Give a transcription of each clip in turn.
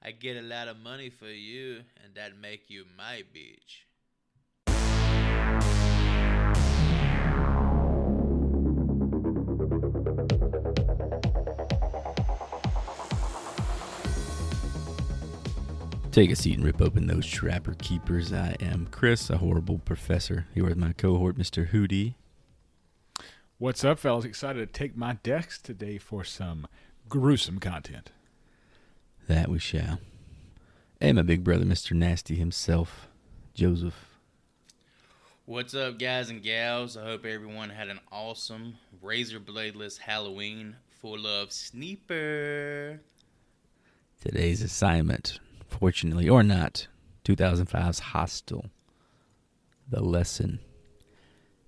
I get a lot of money for you, and that make you my bitch. Take a seat and rip open those trapper keepers. I am Chris, a horrible professor, here with my cohort, Mr. Hootie. What's up, fellas? Excited to take my decks today for some gruesome content. That we shall. And my big brother, Mr. Nasty himself, Joseph. What's up, guys and gals? I hope everyone had an awesome, razor bladeless Halloween full of snípur. Today's assignment, fortunately or not, 2005's Hostel. The lesson.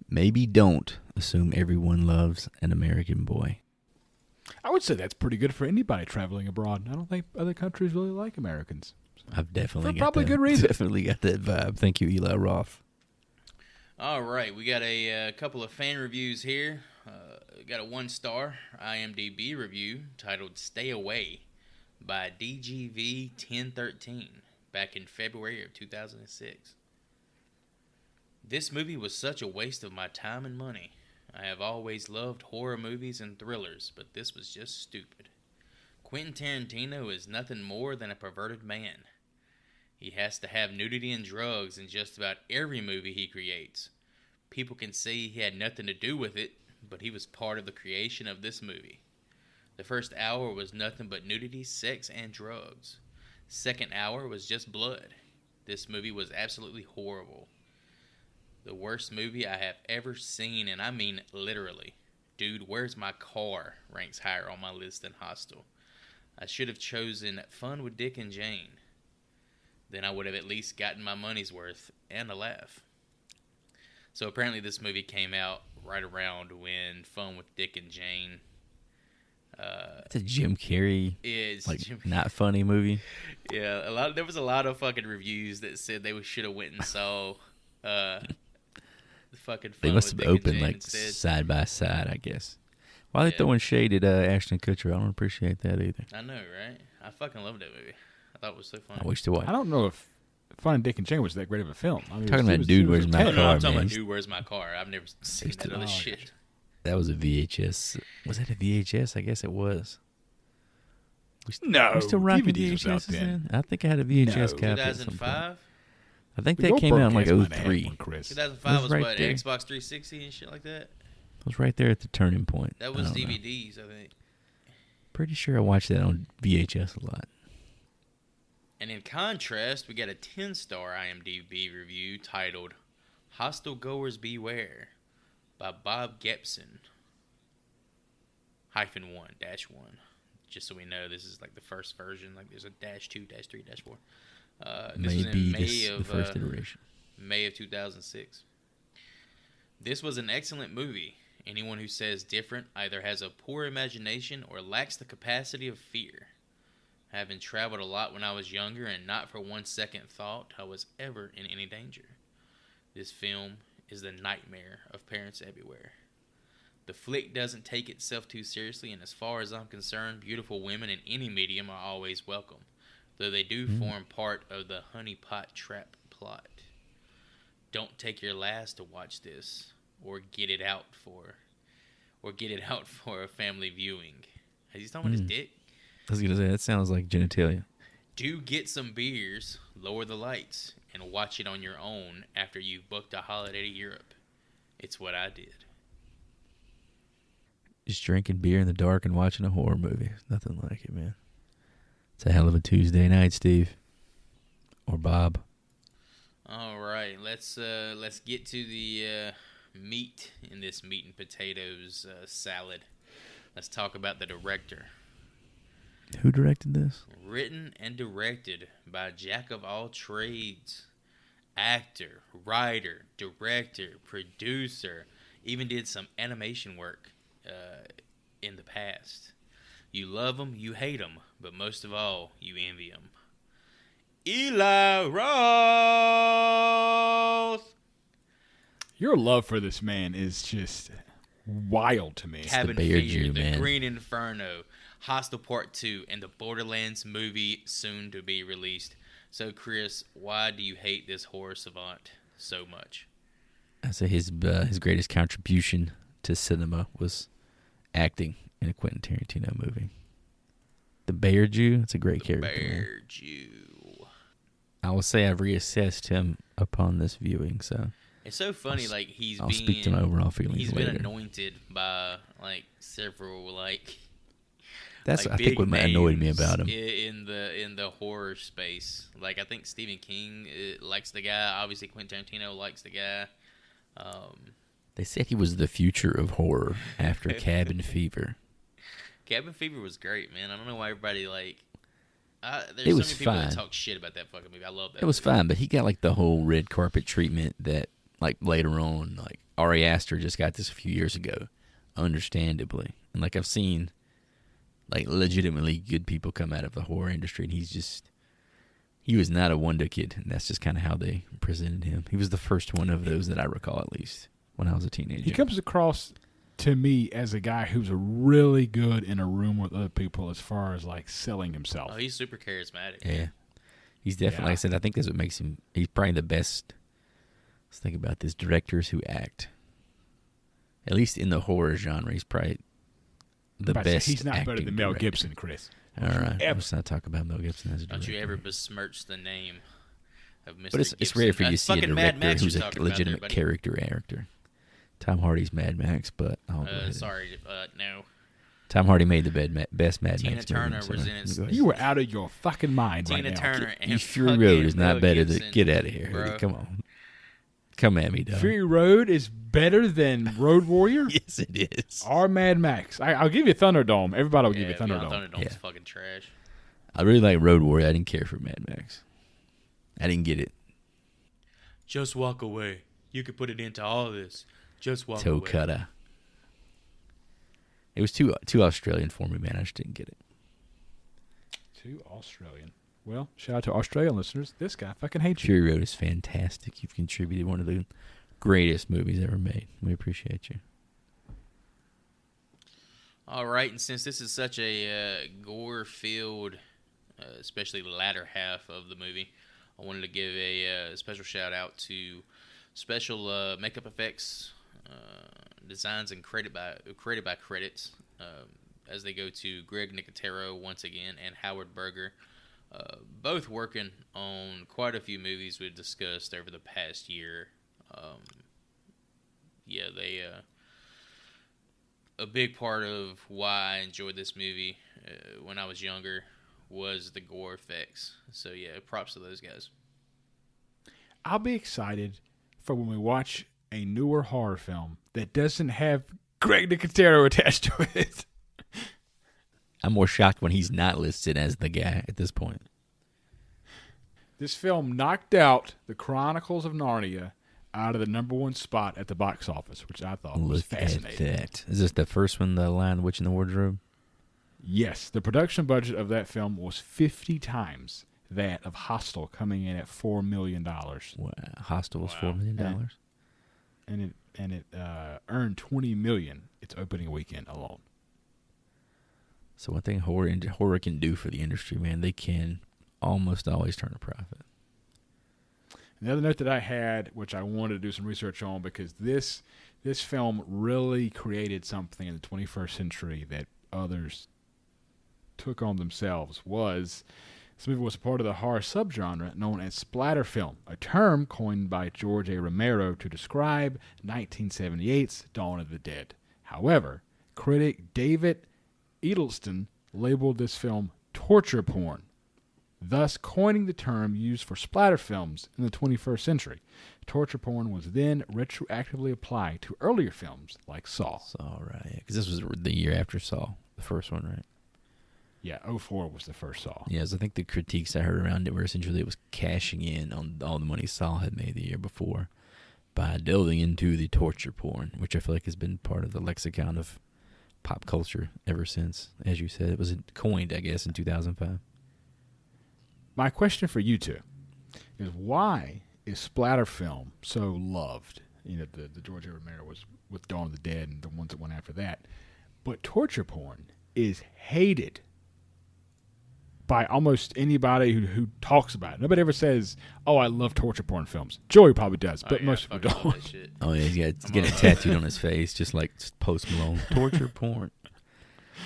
Maybe don't assume everyone loves an American boy. I would say that's pretty good for anybody traveling abroad. I don't think other countries really like Americans. I've definitely for got probably that, good reason. Definitely got that vibe. Thank you, Eli Roth. All right, we got a couple of fan reviews here. We got a 1-star IMDb review titled "Stay Away" by DGV1013 back in February of 2006. This movie was such a waste of my time and money. I have always loved horror movies and thrillers, but this was just stupid. Quentin Tarantino is nothing more than a perverted man. He has to have nudity and drugs in just about every movie he creates. People can say he had nothing to do with it, but he was part of the creation of this movie. The first hour was nothing but nudity, sex, and drugs. Second hour was just blood. This movie was absolutely horrible. The worst movie I have ever seen, and I mean literally. Dude, Where's My Car ranks higher on my list than Hostel. I should have chosen Fun with Dick and Jane. Then I would have at least gotten my money's worth and a laugh. So apparently this movie came out right around when Fun with Dick and Jane. It's a Jim Carrey, not funny movie. Yeah, there was a lot of fucking reviews that said they should have went and saw the fucking Fun They must with have Dick and opened Jane like instead. side by side, I guess. Why are they throwing shade at Ashton Kutcher? I don't appreciate that either. I know, right? I fucking loved that movie. I thought it was so funny. I wish to watch. I don't know if Fun and Dick and Jane was that great of a film. I mean, Talking about Dude, Where's My No, Car, I'm talking man. about Dude, Where's My Car? I've never seen that other shit. That was a VHS. Was that a VHS? I guess it was. No, We still rocking DVDs was out VHSs then. then? I think I had a VHS No. copy at some point. 2005? I think But that your came out in like broadcast might have had 03. one, Chris. 2005 was right what? there. Xbox 360 and shit like that? It was right there at the turning point. That I was don't know. DVDs, I think. Pretty sure I watched that on VHS a lot. And in contrast, we got a 10-star IMDb review titled Hostel Goers Beware by Bob Gepson -1 -1. Just so we know, this is like the first version. Like there's a -2, -3, -4. This was in May of the first iteration. May of 2006. This was an excellent movie. Anyone who says different either has a poor imagination or lacks the capacity of fear. Having traveled a lot when I was younger and not for one second thought I was ever in any danger. This film is the nightmare of parents everywhere. The flick doesn't take itself too seriously, and as far as I'm concerned, beautiful women in any medium are always welcome, though they do form part of the honeypot trap plot. Don't take your last to watch this, or get it out for a family viewing. Is he talking about his dick? I was going to say, that sounds like genitalia. Do get some beers, lower the lights, and watch it on your own after you've booked a holiday to Europe. It's what I did. Just drinking beer in the dark and watching a horror movie. Nothing like it, man. It's a hell of a Tuesday night, Steve. Or Bob. All right, let's get to the meat in this meat and potatoes salad. Let's talk about the director. Who directed this? Written and directed by jack of all trades. Actor, writer, director, producer. Even did some animation work in the past. You love him, you hate him, but most of all, you envy him. Eli Roth! Your love for this man is just wild to me. Cabin the Bear Fever, Jew, The man. Green Inferno, Hostel Part 2, and the Borderlands movie soon to be released. So, Chris, why do you hate this horror savant so much? I say his greatest contribution to cinema was acting in a Quentin Tarantino movie. The Bear Jew, it's a great character. Bear Jew. I will say I've reassessed him upon this viewing, so it's so funny. I'll speak to my overall feelings He's later. been anointed by several That's like I think what annoyed me about him in the horror space. I think Stephen King likes the guy. Obviously, Quentin Tarantino likes the guy. They said he was the future of horror after Cabin Fever. Cabin Fever was great, man. I don't know why everybody there's it so was many people fine. that talk shit about that fucking movie. I love that. It was fine, but he got the whole red carpet treatment that later on, Ari Aster just got this a few years ago, understandably. And I've seen legitimately good people come out of the horror industry, and he was not a wonder kid, and that's just kind of how they presented him. He was the first one of those that I recall, at least, when I was a teenager. He comes across to me as a guy who's really good in a room with other people as far as selling himself. Oh, he's super charismatic. Yeah. He's definitely, like I said, I think that's what makes him, he's probably the best. Let's think about this, directors who act. At least in the horror genre, he's probably the best. He's not better than Mel director. Gibson, Chris. All right. Let's not talk about Mel Gibson as a director. Don't you ever besmirch the name of Mr. But it's Gibson. rare for you to see a fucking Mad director Max who's you're a talking about legitimate there, buddy. character actor. Tom Hardy's Mad Max, but I'll go ahead. Sorry, no. Tom Hardy made the best Mad Tina Max Turner movie. was in it. Go ahead. You were out of your fucking mind Tina right now. Turner and Fury fucking Road is not Mel better Gibson, than... Get out of here. bro. Come on. Come at me, dog. Fury Road is better than Road Warrior? Yes, it is. Or Mad Max. I'll give you Thunderdome. Everybody will give you Thunderdome. Thunderdome. Thunderdome's fucking trash. I really like Road Warrior. I didn't care for Mad Max. I didn't get it. Just walk away. You could put it into all this. Just walk Toe away. cutter. It was too Australian for me, man. I just didn't get it. Too Australian. Well, shout out to Australian listeners. This guy fucking hates you. Fury Road is fantastic. You've contributed one of the greatest movies ever made. We appreciate you. All right, and since this is such a gore-filled, especially the latter half of the movie, I wanted to give a special shout-out to special makeup effects, designs, and created by credits, as they go to Greg Nicotero once again and Howard Berger, both working on quite a few movies we've discussed over the past year. They a big part of why I enjoyed this movie when I was younger was the gore effects. So yeah, props to those guys. I'll be excited for when we watch a newer horror film that doesn't have Greg Nicotero attached to it. I'm more shocked when he's not listed as the guy at this point. This film knocked out The Chronicles of Narnia out of the #1 spot at the box office, which I thought was fascinating. At that. Is this the first one, The Lion, Witch, and the Wardrobe? Yes, the production budget of that film was 50 times that of Hostel, coming in at $4 million. Wow. Hostel was $4 million. And it earned $20 million its opening weekend alone. So one thing horror can do for the industry, man, they can almost always turn a profit. Another note that I had, which I wanted to do some research on, because this film really created something in the 21st century that others took on themselves, was this movie was part of the horror subgenre known as splatter film, a term coined by George A. Romero to describe 1978's Dawn of the Dead. However, critic David Edelston labeled this film torture porn, thus coining the term used for splatter films in the 21st century. Torture porn was then retroactively applied to earlier films like Saw. Saw, right. Because this was the year after Saw, the first one, right? Yeah, 2004 was the first Saw. Yes, I think the critiques I heard around it were essentially it was cashing in on all the money Saw had made the year before by delving into the torture porn, which I feel like has been part of the lexicon of pop culture ever since. As you said, it was coined, I guess, in 2005. My question for you two is, why is splatter film so loved? You know, the George A. Romero was with Dawn of the Dead and the ones that went after that. But torture porn is hated by almost anybody who talks about it. Nobody ever says, "Oh, I love torture porn films." Joey probably does, but most people don't. Oh yeah, he's getting it tattooed on his face, just like Post Malone. Torture porn.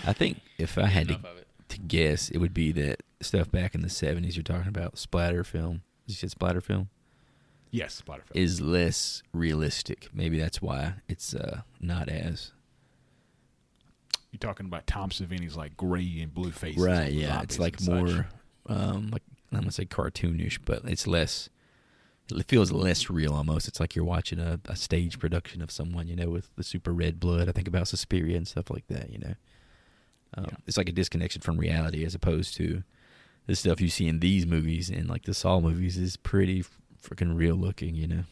I think if I had to guess, it would be that stuff back in the 70s you're talking about, splatter film. You said splatter film? Yes, splatter film. Is less realistic. Maybe that's why it's not as... You're talking about Tom Savini's like gray and blue faces. Right, yeah. It's like more, like, I'm going to say cartoonish, but it's less... It feels less real almost. It's like you're watching a stage production of someone, with the super red blood. I think about Suspiria and stuff like that, It's like a disconnection from reality as opposed to the stuff you see in these movies and like the Saw movies is pretty freaking real looking,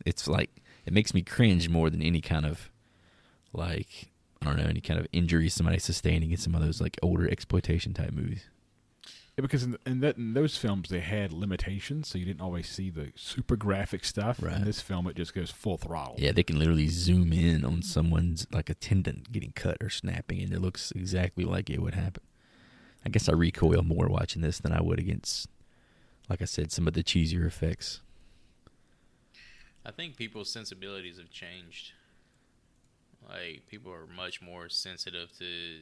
It's like, it makes me cringe more than any kind of like, I don't know, any kind of injury somebody sustaining in some of those like older exploitation type movies. Yeah, because in those films they had limitations, so you didn't always see the super graphic stuff. Right. In this film, it just goes full throttle. Yeah, they can literally zoom in on someone's like a tendon getting cut or snapping, and it looks exactly like it would happen. I guess I recoil more watching this than I would against, like I said, some of the cheesier effects. I think people's sensibilities have changed. Like, people are much more sensitive to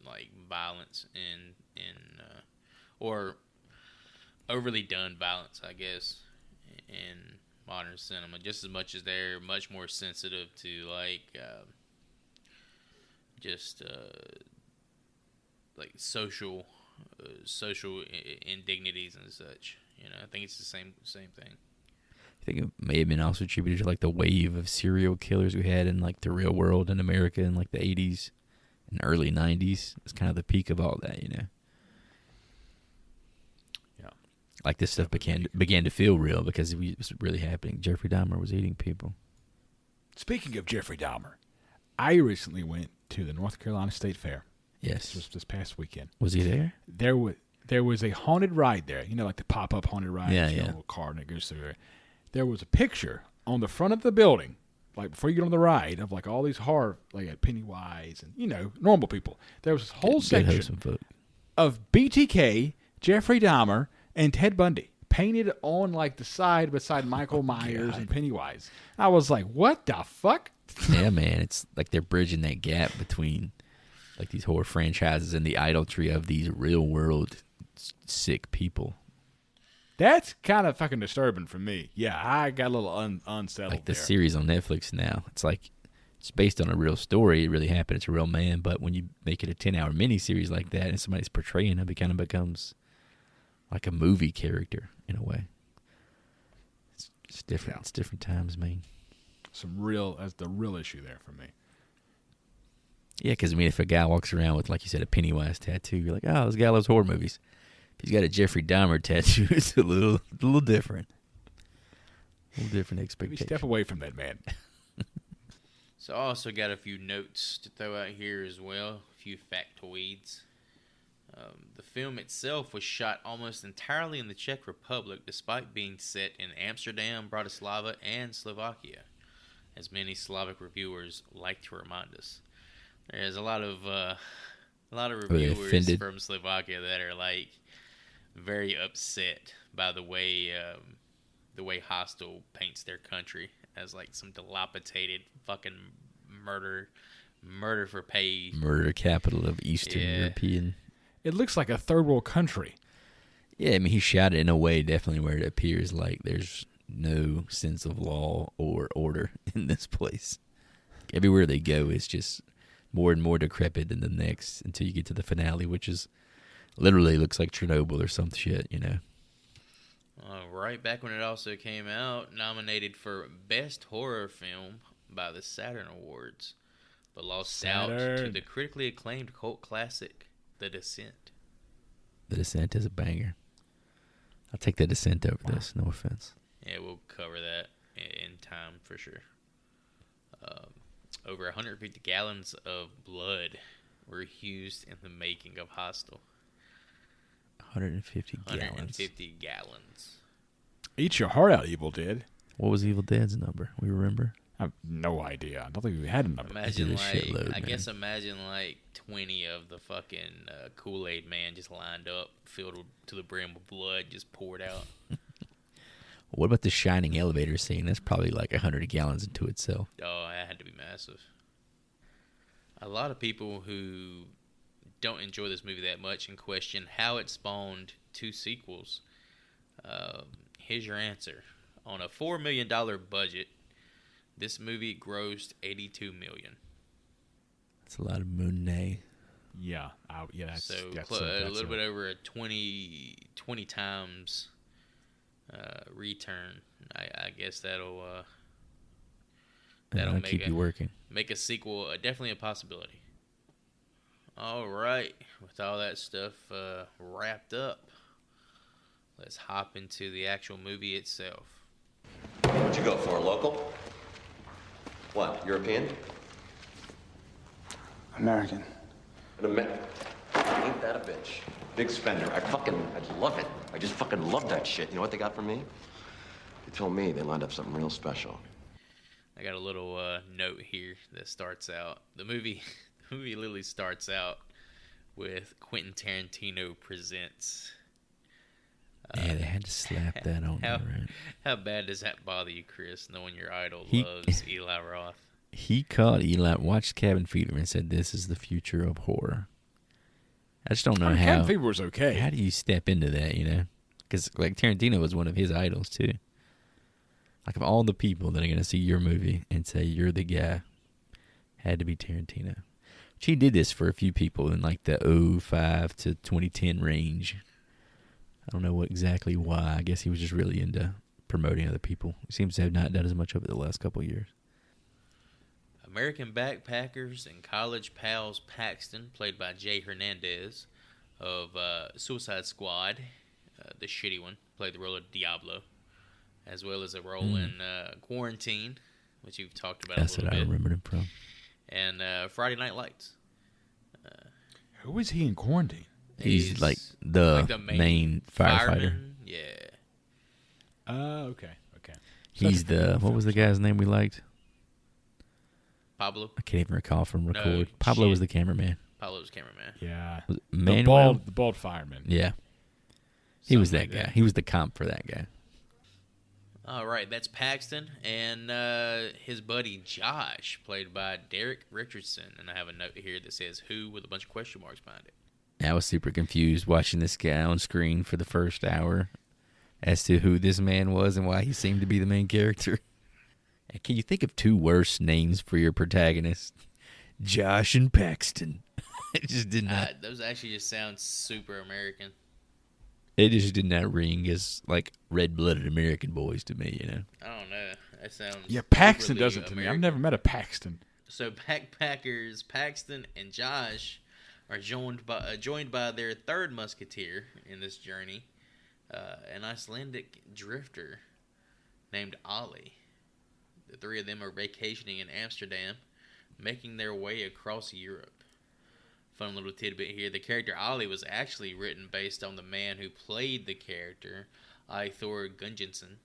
like violence and or overly done violence, I guess, in modern cinema, just as much as they're much more sensitive to like like social indignities and such. I think it's the same thing. I think it may have been also attributed to like the wave of serial killers we had in like the real world in America in like the 80s and early 90s. It's kind of the peak of all that, Yeah. Like this stuff began to feel real because it was really happening. Jeffrey Dahmer was eating people. Speaking of Jeffrey Dahmer, I recently went to the North Carolina State Fair. Yes. This past weekend. Was he there? There was a haunted ride there. Like the pop-up haunted ride. Yeah, A little car and it goes through there. There was a picture on the front of the building, like before you get on the ride, of like all these horror, like at Pennywise and, normal people. There was this whole section of BTK, Jeffrey Dahmer, and Ted Bundy painted on like the side beside Michael Myers and Pennywise. I was like, what the fuck? Yeah, man. It's like they're bridging that gap between like these horror franchises and the idolatry of these real world sick people. That's kind of fucking disturbing for me. Yeah, I got a little unsettled. Like the series on Netflix now, it's like it's based on a real story. It really happened. It's a real man. But when you make it a 10-hour miniseries like that and somebody's portraying him, it kind of becomes like a movie character in a way. It's different. Yeah. It's different times, man. That's the real issue there for me. Yeah, because if a guy walks around with, like you said, a Pennywise tattoo, you're like, oh, this guy loves horror movies. If he's got a Jeffrey Dahmer tattoo, it's a little different. A little different expectation. Maybe step away from that man. So I also got a few notes to throw out here as well, a few factoids. The film itself was shot almost entirely in the Czech Republic, despite being set in Amsterdam, Bratislava, and Slovakia, as many Slavic reviewers like to remind us. There's a lot of reviewers from Slovakia that are like very upset by the way Hostel paints their country as like some dilapidated fucking murder for pay, murder capital of Eastern European. It looks like a third world country. Yeah, I mean, he shot it in a way definitely where it appears like there's no sense of law or order in this place. Everywhere they go, it's just more and more decrepit than the next until you get to the finale, which is literally looks like Chernobyl or some shit, Right back when it also came out, nominated for Best Horror Film by the Saturn Awards, but lost out to the critically acclaimed cult classic, The Descent. The Descent is a banger. I'll take The Descent over this, no offense. Yeah, we'll cover that in time for sure. Over 150 gallons of blood were used in the making of Hostel. 150 gallons. 150 gallons. Eat your heart out, Evil Dead. What was Evil Dead's number? We remember? I have no idea. I don't think we had a number. Imagine It's a shitload, I man. guess imagine 20 of the fucking Kool-Aid man just lined up, filled to the brim with blood, just poured out. What about the shining elevator scene? That's probably like 100 gallons into itself. Oh, that had to be massive. A lot of people who don't enjoy this movie that much and question how it spawned 2 sequels. Here's your answer. On a $4 million budget, this movie grossed $82 million. That's a lot of money. Yeah, that's So that's a little bit over a 20 times return. I guess that'll Keep you working. make a sequel definitely a possibility. All right, with all that stuff wrapped up, let's hop into the actual movie itself. What'd you go for, local? What, European? American. Ain't that a bitch? Big spender. I love it. I just fucking love that shit. You know what they got for me? They told me they lined up something real special. I got a little note here that starts out. The movie literally starts out with Quentin Tarantino presents. Yeah, they had to slap that on there, right? How bad does that bother you, Chris, knowing your idol He- loves Eli Roth? He called Eli, watched Cabin Fever, and said, "This is the future of horror." I just don't know how. Cabin Fever was okay. How do you step into that? Because Tarantino was one of his idols too. Like of all the people that are gonna see your movie and say you're the guy, had to be Tarantino. Which he did this for a few people in like the 2005 to 2010 range. I don't know exactly why. I guess he was just really into promoting other people. He seems to have not done as much of it the last couple of years. American backpackers and college pals Paxton, played by Jay Hernandez of Suicide Squad, the shitty one, played the role of Diablo, as well as a role in Quarantine, which you've talked about That's a little what I bit, remember him from. and Friday Night Lights. Who was he in Quarantine? He's like the main firefighter. fireman. Yeah. Okay. He's the what was the guy's name we liked? Pablo. I can't even recall from record. No, Pablo shit. was the cameraman. Pablo's cameraman. Yeah. Was it The Manuel? bald fireman. Yeah. He was that Something like guy. that. He was the comp for that guy. All right, that's Paxton and his buddy Josh, played by Derek Richardson. And I have a note here that says "Who" with a bunch of question marks behind it. I was super confused watching this guy on screen for the first hour as to who this man was and why he seemed to be the main character. Can you think of 2 worse names for your protagonist? Josh and Paxton. It just did not. Those actually just sound super American. It just did not ring as like red-blooded American boys to me. I don't know. That sounds Yeah, Paxton overly doesn't to me. I've American. never met a Paxton. So backpackers Paxton and Josh are joined by their third musketeer in this journey, an Icelandic drifter named Ollie. The 3 of them are vacationing in Amsterdam, making their way across Europe. Fun little tidbit here. The character Ollie was actually written based on the man who played the character, Eyþór Gunnarsson,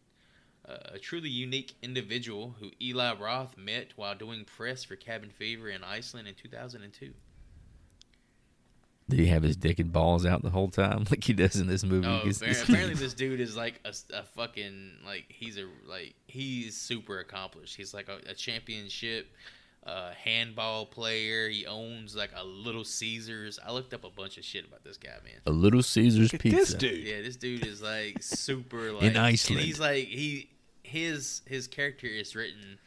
a truly unique individual who Eli Roth met while doing press for Cabin Fever in Iceland in 2002. Did he have his dick and balls out the whole time like he does in this movie? No, 'Cause this apparently this dude is like a fucking he's super accomplished. He's like a championship handball player. He owns like a Little Caesars. I looked up a bunch of shit about this guy, man. A Little Caesars Look at pizza. this dude. Yeah, this dude is like super like In Iceland. And he's like his character is written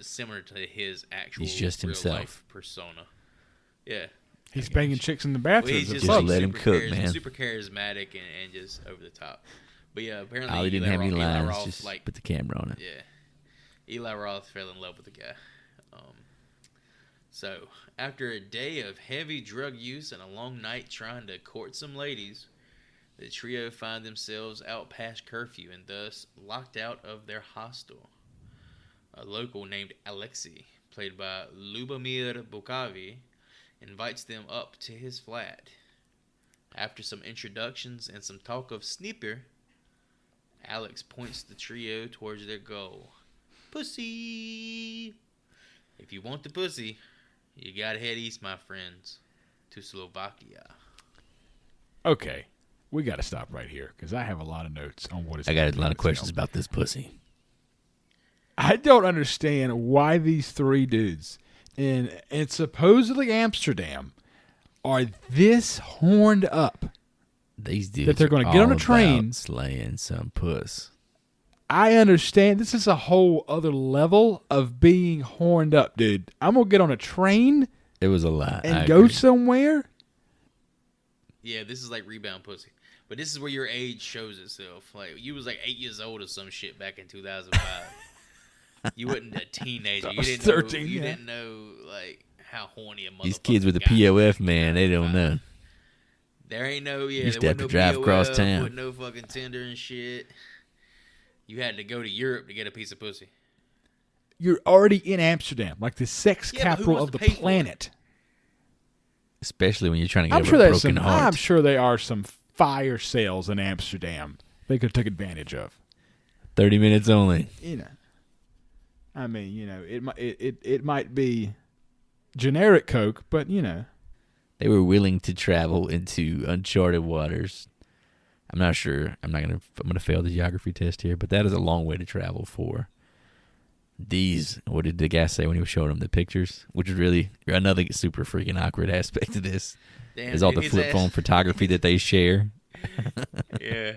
similar to his actual He's just real himself. life persona. Yeah. He's banging chicks in the Well, bathrooms. he's at just Just pubs. let him super cook, man. Super charismatic and just over the top. But yeah, apparently Ollie didn't Eli have any Roth- Eli lines. Roth, Just like, put the camera on it. yeah, Eli Roth fell in love with the guy. So after a day of heavy drug use and a long night trying to court some ladies, the trio find themselves out past curfew and thus locked out of their hostel. A local named Alexei, played by Lubomir Bukavi, invites them up to his flat. After some introductions and some talk of snípur, Alex points the trio towards their goal, pussy. If you want the pussy, you gotta head east, my friends, to Slovakia. Okay, we got to stop right here because I have a lot of notes on what is. I got a lot of questions about this pussy. I don't understand why these three dudes in supposedly Amsterdam are this horned up. These dudes that they're going to get on a train, slaying some puss. I understand this is a whole other level of being horned up, dude. I'm gonna get on a train. It was a lot. And go somewhere. Yeah, this is like rebound pussy. But this is where your age shows itself. Like, you was like 8 years old or some shit back in 2005. You wasn't a teenager. You didn't 13, know, you yeah. didn't know, like, how horny a motherfucker These kids with the got. POF, man, they don't know. There ain't no, yeah, Used to there have to wasn't drive no across POF, town. wasn't no fucking Tinder and shit. You had to go to Europe to get a piece of pussy. You're already in Amsterdam, like the sex Yeah, but who capital wants of the to pay for it? planet. Especially when you're trying to get I'm over sure a there's broken some. heart. I'm sure there are some fire sales in Amsterdam they could take advantage of. 30 minutes only. You know, I mean, you know, it might be generic Coke, but you know, They were willing to travel into uncharted waters. I'm not sure. I'm gonna fail the geography test here, but that is a long way to travel for these. What did the guy say when he was showing them the pictures? Which is really another super freaking awkward aspect of this. Damn, Is all dude, the his flip ass- phone photography that they share. Yeah.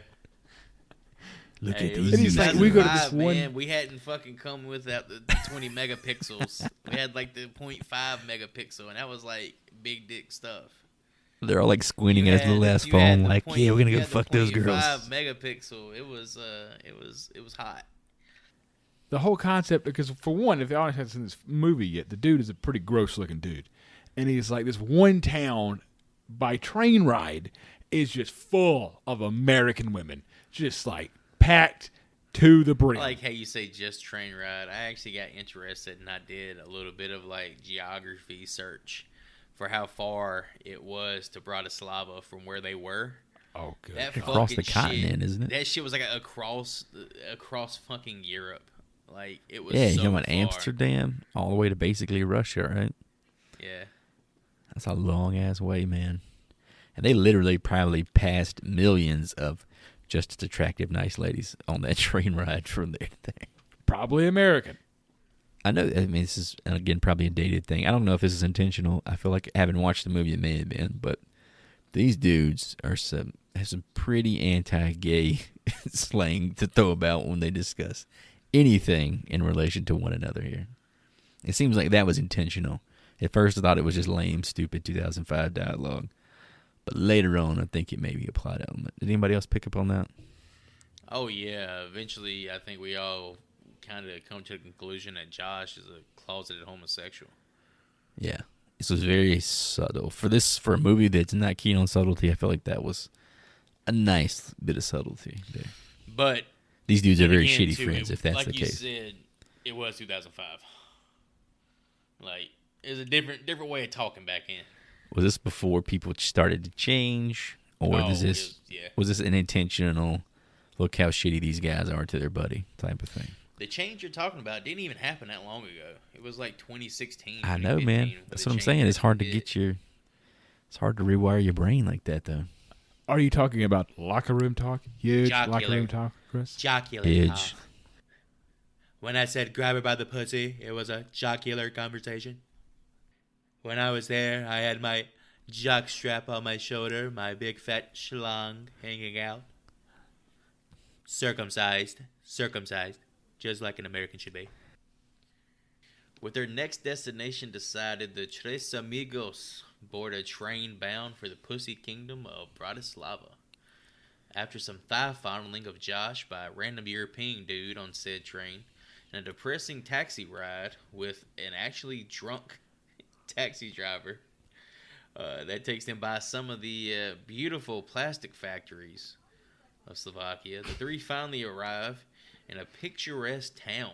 Look Hey, at it was And he's these. like, we go to 2005, this one- man. We hadn't fucking come without the 20 megapixels. We had like the 0.5 megapixel, and that was like big dick stuff. They're all like squinting You at his had- little ass you had phone, the like, point- yeah, we're gonna you go had the fuck those 0.5 girls. megapixel. It was hot. the whole concept, because for one, if the audience hasn't seen this movie yet, the dude is a pretty gross looking dude, and he's like, this one town by train ride is just full of American women, just like packed to the brim. I like how you say just train ride. I actually got interested, and I did a little bit of like geography search for how far it was to Bratislava from where they were. Oh, good. That Across fucking the continent, shit, isn't it? That shit was like across fucking Europe. Like, it was Yeah, so you went far. Amsterdam all the way to basically Russia, right? Yeah. That's a long ass way, man. And they literally probably passed millions of just as attractive, nice ladies on that train ride from there to there. Probably American. I know. I mean, this is again probably a dated thing. I don't know if this is intentional. I feel like having watched the movie, it may have been, but these dudes have some pretty anti-gay slang to throw about when they discuss anything in relation to one another here. It seems like that was intentional. At first, I thought it was just lame, stupid 2005 dialogue, but later on, I think it may be a plot element. Did anybody else pick up on that? Oh, yeah. Eventually, I think we all kind of come to the conclusion that Josh is a closeted homosexual. Yeah, this was very subtle for a movie that's not keen on subtlety. I feel like that was a nice bit of subtlety there. But These dudes are very again, shitty too, friends, if that's like the you case. said, it was 2005. Like, it's a different way of talking back in. Was this before people started to change, or Oh, was it this was- yeah. was this an intentional look how shitty these guys are to their buddy type of thing? The change you're talking about didn't even happen that long ago. It was like 2016. I know, man. 2015 That's the what I'm change saying. It's hard to did. get it's hard to rewire your brain like that, though. Are you talking about locker room talk? Huge locker Jocular. room talk, Chris? Jocular Edge. talk. When I said grab her by the pussy, it was a jocular conversation. When I was there, I had my jock strap on my shoulder, my big fat schlong hanging out. Circumcised, just like an American should be. With their next destination decided, the Tres Amigos board a train bound for the pussy kingdom of Bratislava. After some thigh fondling of Josh by a random European dude on said train, and a depressing taxi ride with an actually drunk taxi driver that takes them by some of the beautiful plastic factories of Slovakia, the three finally arrive in a picturesque town.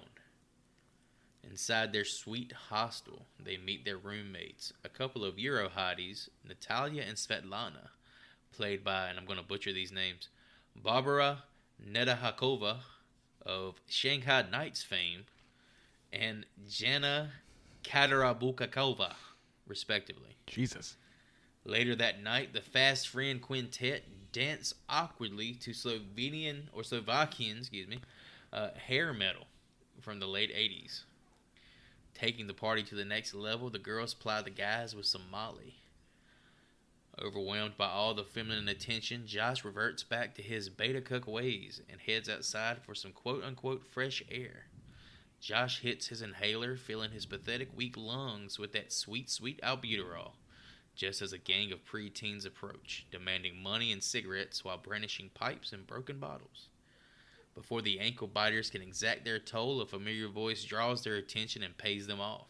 Inside their sweet hostel, they meet their roommates, a couple of Euro hotties, Natalia and Svetlana, played by, and I'm going to butcher these names, Barbara Nedahakova of Shanghai Nights fame, and Jana Katarabukakova, respectively. Jesus. Later that night, the fast friend quintet dance awkwardly to Slovakian hair metal from the late 80s. Taking the party to the next level, the girls ply the guys with some Molly. Overwhelmed by all the feminine attention, Josh reverts back to his beta cuck ways and heads outside for some quote-unquote fresh air. Josh hits his inhaler, filling his pathetic weak lungs with that sweet, sweet albuterol, just as a gang of preteens approach, demanding money and cigarettes while brandishing pipes and broken bottles. Before the ankle biters can exact their toll, a familiar voice draws their attention and pays them off.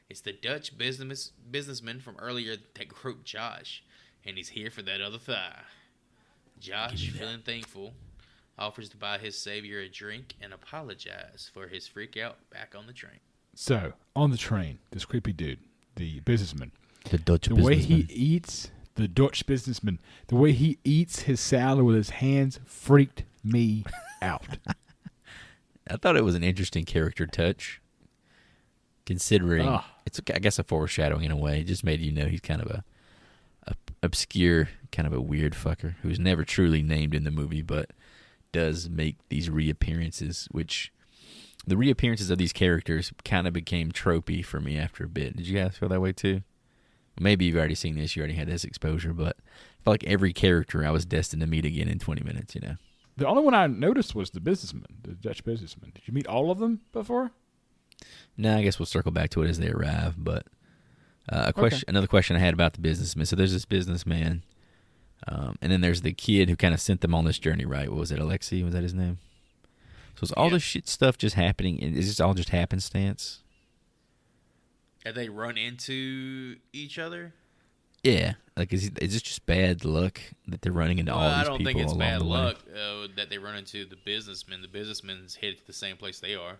It's the Dutch businessman from earlier that groped Josh, and he's here for that other thigh. Josh, feeling thankful, offers to buy his savior a drink and apologize for his freak out back on the train. So, on the train, this creepy dude, the businessman, The Dutch the businessman. way he eats, the Dutch businessman, the way he eats his salad with his hands freaked me out. I thought it was an interesting character touch, considering it's, I guess, a foreshadowing in a way. It just made you know he's kind of a obscure, kind of a weird fucker who's never truly named in the movie, but does make these reappearances, which the reappearances of these characters kind of became tropey for me after a bit. Did you guys feel that way too? Maybe you've already seen this, you already had this exposure, but I felt like every character I was destined to meet again in 20 minutes, you know? The only one I noticed was the businessman, the Dutch businessman. Did you meet all of them before? No, I guess we'll circle back to it as they arrive, but Okay. another question I had about the businessman. So there's this businessman, and then there's the kid who kind of sent them on this journey, right? What was it, Alexei? Was that his name? So is all this shit stuff just happening? Is this all just happenstance? Have they run into each other? Yeah. Like, is this just bad luck that they're running into all these I people don't think it's along bad the way? luck that they run into the businessman. The businessman's headed to the same place they are.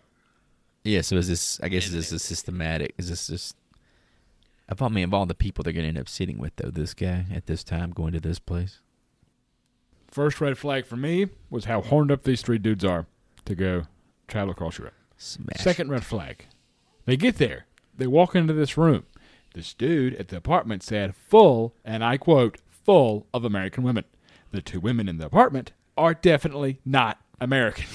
Yeah, so is this, I guess, is this a systematic, is this just, of all the people they're going to end up sitting with, though, this guy at this time going to this place? First red flag for me was how horned up these three dudes are to go travel across Europe. Smash. Second red flag. They get there. They walk into this room. This dude at the apartment said full, and I quote, full of American women. The two women in the apartment are definitely not American.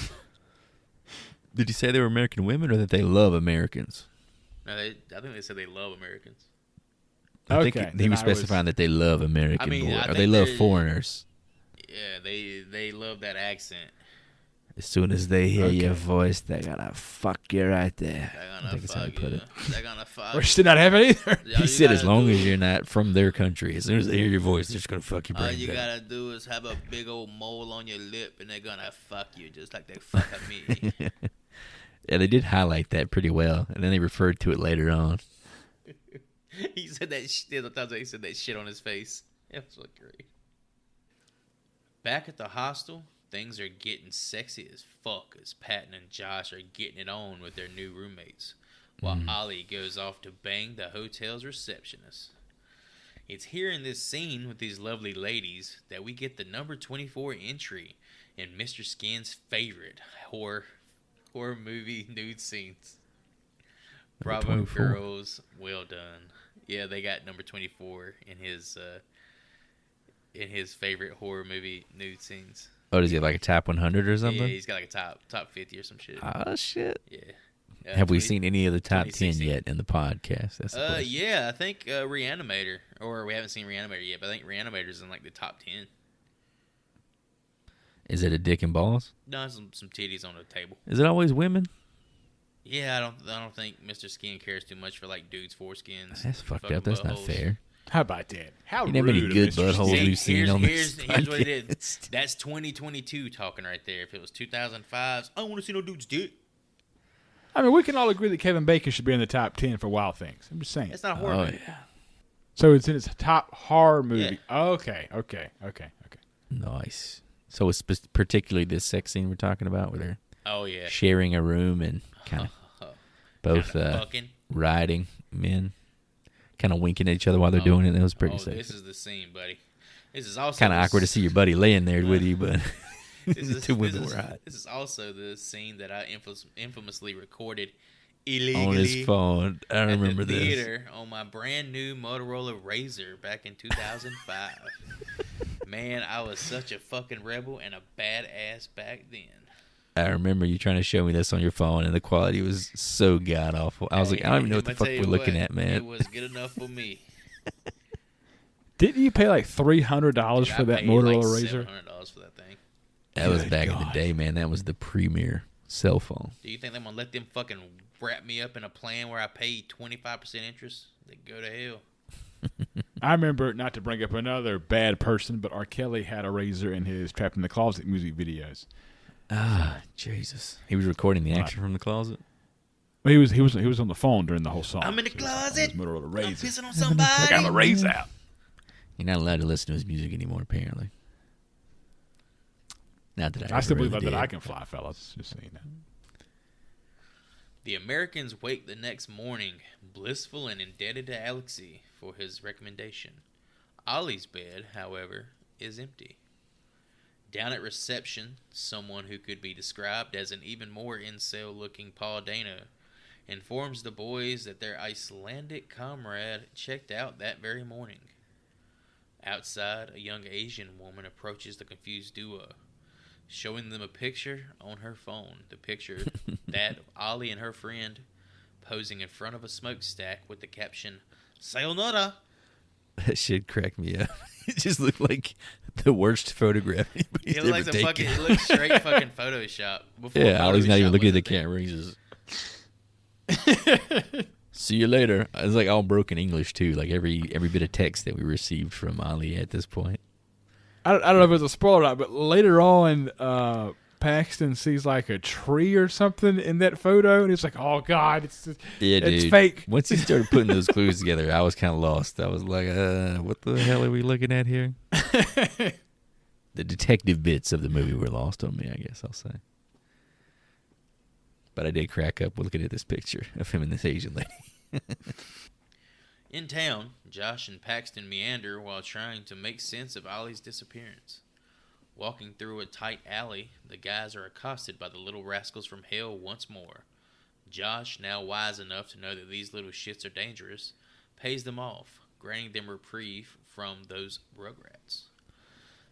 Did he say they were American women or that they love Americans? No, I think they said they love Americans. I think Okay, he then was I was- specifying that they love American I mean, boys, I or think they love they're- foreigners. Yeah, they love that accent. As soon as they hear Okay. your voice, they're gonna fuck you right there. They're I gonna think that's how he fuck put you. it. They're gonna fuck Which did not have it either. you. All He said, as gotta long do- as you're not from their country, as soon as they hear your voice, they're just gonna fuck your all brains you out. gotta do is have a big old mole on your lip, and they're gonna fuck you just like they fuck at me. Yeah, they did highlight that pretty well, and then they referred to it later on. He said that. The other times he said that shit on his face. It was so great. Back at the hostel, things are getting sexy as fuck as Patton and Josh are getting it on with their new roommates, while Ollie goes off to bang the hotel's receptionist. It's here in this scene with these lovely ladies that we get the number 24 entry in Mr. Skin's favorite horror movie nude scenes. Number Bravo 24. girls, well done. Yeah, they got number 24 in his favorite horror movie nude scenes. Oh, does he have like a top 100 or Yeah, something? he's got like a top 50 or some shit. Oh, shit. Yeah. Have we 20 seen any of the top 10 2016. yet in the podcast? That's the question. Yeah, I think Reanimator, or we haven't seen Reanimator yet, but I think Reanimator's in like the top 10. Is it a dick and balls? No, some titties on the table. Is it always women? Yeah, I don't think Mr. Skin cares too much for like dudes' foreskins. That's fucked fucking up. That's not buttholes. fair. How about that? How You never any rude of good Mr. buttholes Skin. you've seen on this Here's what it is. podcast. That's 2022 talking right there. If it was 2005, I don't want to see no dude's dick. I mean, we can all agree that Kevin Bacon should be in the top 10 for Wild Things. I'm just saying. That's not a horror Oh, movie. yeah. So it's in his top horror movie. Okay. Nice. So it's particularly this sex scene we're talking about where they're Oh yeah. sharing a room and kind of both Kinda fucking. riding men, kind of winking at each other while they're doing it. That was pretty Oh, sexy. this is the scene, buddy. This is also Kind of awkward to see your buddy laying there with you, but This is, two women this, were is, hot. this is also the scene that I infamously recorded illegally on his phone. I remember at the this. theater on my brand new Motorola Razr back in 2005. Man, I was such a fucking rebel and a badass back then. I remember you trying to show me this on your phone, and the quality was so god awful. I was like, I don't even know what the fuck we're looking at, man. It was good enough for me. Didn't you pay like $300 for that Motorola Razr? $700 for that thing. That was Good back in the God. day, man. That was the premier cell phone. Do you think they're gonna let them fucking wrap me up in a plan where I pay 25% interest? They go to hell. I remember, not to bring up another bad person, but R. Kelly had a Razr in his Trapped in the Closet music videos. Ah, Jesus. He was recording the action from the closet? He was on the phone during the whole song. I'm in the So it was on closet. his Motorola I'm Razr. pissing on somebody. I got a Razr out. You're not allowed to listen to his music anymore, apparently. Not that I still ever believe really that I did. can fly, fellas. Just saying that. The Americans wake the next morning, blissful and indebted to Alexei for his recommendation. Ollie's bed, however, is empty. Down at reception, someone who could be described as an even more incel-looking Paul Dano informs the boys that their Icelandic comrade checked out that very morning. Outside, a young Asian woman approaches the confused duo, showing them a picture on her phone. The picture, that of Ollie and her friend, posing in front of a smokestack with the caption, "Sayonara." That shit cracked me up. It just looked like the worst photograph anybody's It looks ever like taken. it looks straight fucking Photoshop. Before Yeah, Ollie's not even Photoshop looking at was the a thing. camera. He's just... See you later. It's like all broken English, too. Like every bit of text that we received from Ollie at this point. I don't know if it was a spoiler or not, but later on, Paxton sees like a tree or something in that photo, and it's like, oh god, it's Dude. fake. Once he started putting those clues together, I was kind of lost. I was like, what the hell are we looking at here? The detective bits of the movie were lost on me, I guess I'll say. But I did crack up looking at this picture of him and this Asian lady. In town, Josh and Paxton meander while trying to make sense of Ollie's disappearance. Walking through a tight alley, the guys are accosted by the little rascals from hell once more. Josh, now wise enough to know that these little shits are dangerous, pays them off, granting them reprieve from those rugrats.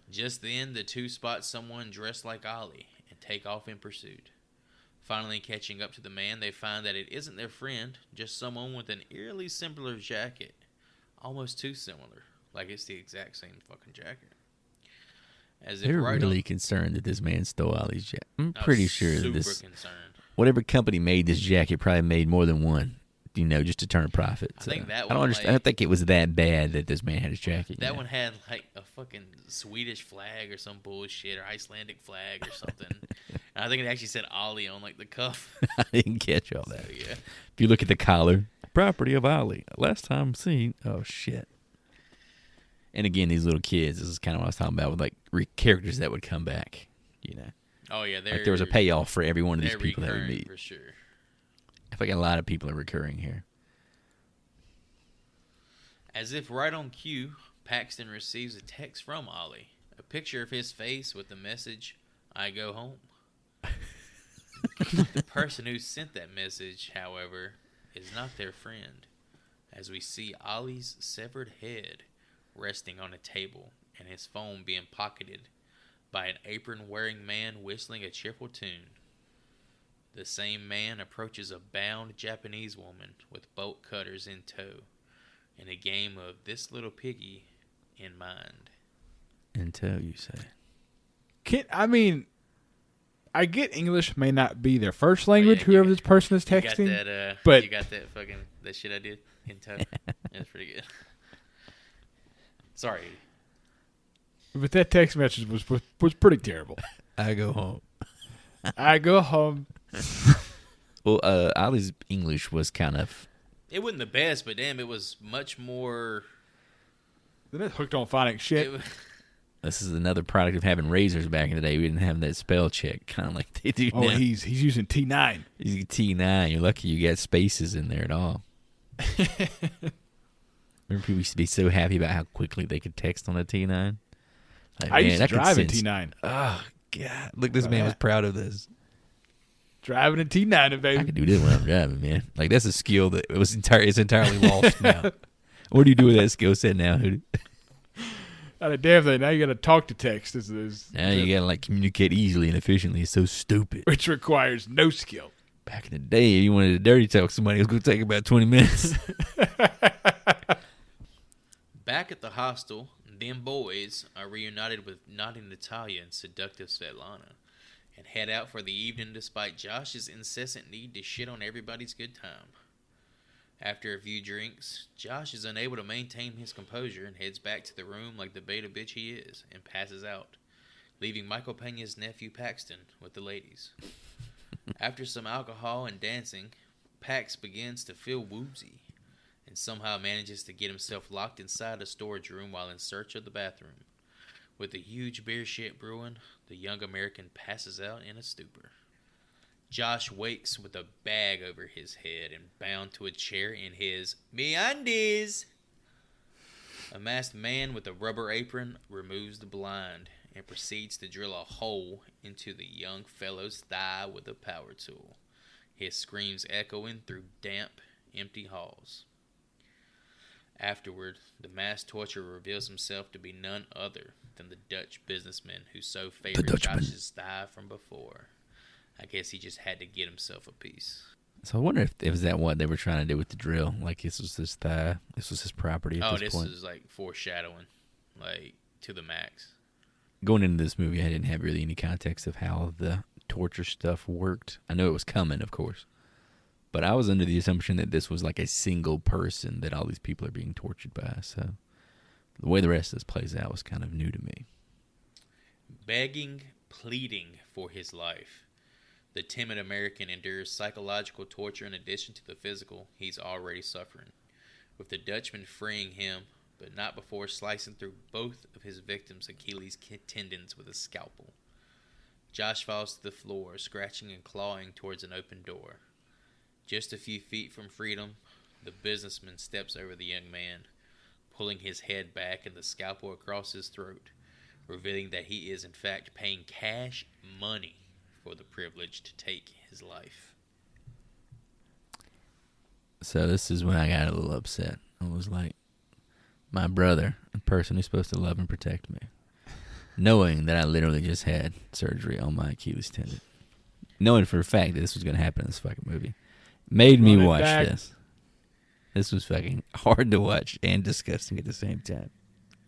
Just then, the two spot someone dressed like Ollie and take off in pursuit. Finally catching up to the man, they find that it isn't their friend, just someone with an eerily similar jacket. Almost too similar, like it's the exact same fucking jacket. As if They're right really on, concerned that this man stole Ollie's jacket. I'm I was pretty sure that super this concerned. whatever company made this jacket probably made more than one, just to turn a profit. I think that I don't one, understand. I like- don't think it was that bad that this man had his jacket. That one had like a fucking Swedish flag or some bullshit, or Icelandic flag or something. And I think it actually said Ollie on like the cuff. I didn't catch all that. So, yeah. If you look at the collar, property of Ollie. Last time seen. Oh shit. And again, these little kids. This is kind of what I was talking about with like characters that would come back. Oh yeah, Like there was a payoff for every one of these they're people that we recurring meet. for sure. I feel like a lot of people are recurring here. As if right on cue, Paxton receives a text from Ollie. A picture of his face with the message, "I go home." The person who sent that message, however, is not their friend, as we see Ollie's severed head resting on a table and his phone being pocketed by an apron-wearing man whistling a cheerful tune. The same man approaches a bound Japanese woman with bolt cutters in tow, in a game of This Little Piggy in mind. Until you say. I get English may not be their first language, you whoever got- this person is You texting. got that, but- you got that fucking, that shit I did in tow. That's pretty good. Sorry. But that text message was pretty terrible. I go home. I go home. Well, Ollie's English was kind of. It wasn't the best, but damn, it was much more. Then that hooked on phonics shit. It was, This is another product of having razors back in the day. We didn't have that spell check, kind of like they do Oh, now. he's using T9. He's a T9. You're lucky you got spaces in there at all. Remember people used to be so happy about how quickly they could text on a T9? Like, I used to that could drive a sense- T9. Oh, God. Look, this man was proud of this. Driving a T90, I baby. can do this when I'm driving, man. Like, that's a skill that it's entirely lost now. What do you do with that skill set now, Hootie? Damn thing. Now you got to talk to text. Now you got to, like, communicate easily and efficiently. It's so stupid. Which requires no skill. Back in the day, you wanted to dirty talk somebody, it was going to take about 20 minutes. Back at the hostel, them boys are reunited with naughty Natalia and seductive Svetlana and head out for the evening despite Josh's incessant need to shit on everybody's good time. After a few drinks, Josh is unable to maintain his composure and heads back to the room like the beta bitch he is and passes out, leaving Michael Pena's nephew Paxton with the ladies. After some alcohol and dancing, Pax begins to feel woozy and somehow manages to get himself locked inside a storage room while in search of the bathroom. With a huge beer shit brewing, the young American passes out in a stupor. Josh wakes with a bag over his head and bound to a chair in his MeUndies. A masked man with a rubber apron removes the blind and proceeds to drill a hole into the young fellow's thigh with a power tool, his screams echoing through damp, empty halls. Afterward, the masked torturer reveals himself to be none other than the Dutch businessman who so favored Josh's thigh from before. I guess he just had to get himself a piece. So I wonder if is that what they were trying to do with the drill? Like, this was his thigh, this was his property at this point? This is like foreshadowing, like, to the max. Going into this movie, I didn't have really any context of how the torture stuff worked. I know it was coming, of course. But I was under the assumption that this was like a single person that all these people are being tortured by. So the way the rest of this plays out was kind of new to me. Begging, pleading for his life, the timid American endures psychological torture in addition to the physical he's already suffering, with the Dutchman freeing him, but not before slicing through both of his victims' Achilles tendons with a scalpel. Josh falls to the floor, scratching and clawing towards an open door. Just a few feet from freedom, the businessman steps over the young man, pulling his head back and the scalpel across his throat, revealing that he is in fact paying cash money for the privilege to take his life. So this is when I got a little upset. I was like, my brother, a person who's supposed to love and protect me, knowing that I literally just had surgery on my Achilles tendon, knowing for a fact that this was going to happen in this fucking movie, made me watch this. This was fucking hard to watch and disgusting at the same time.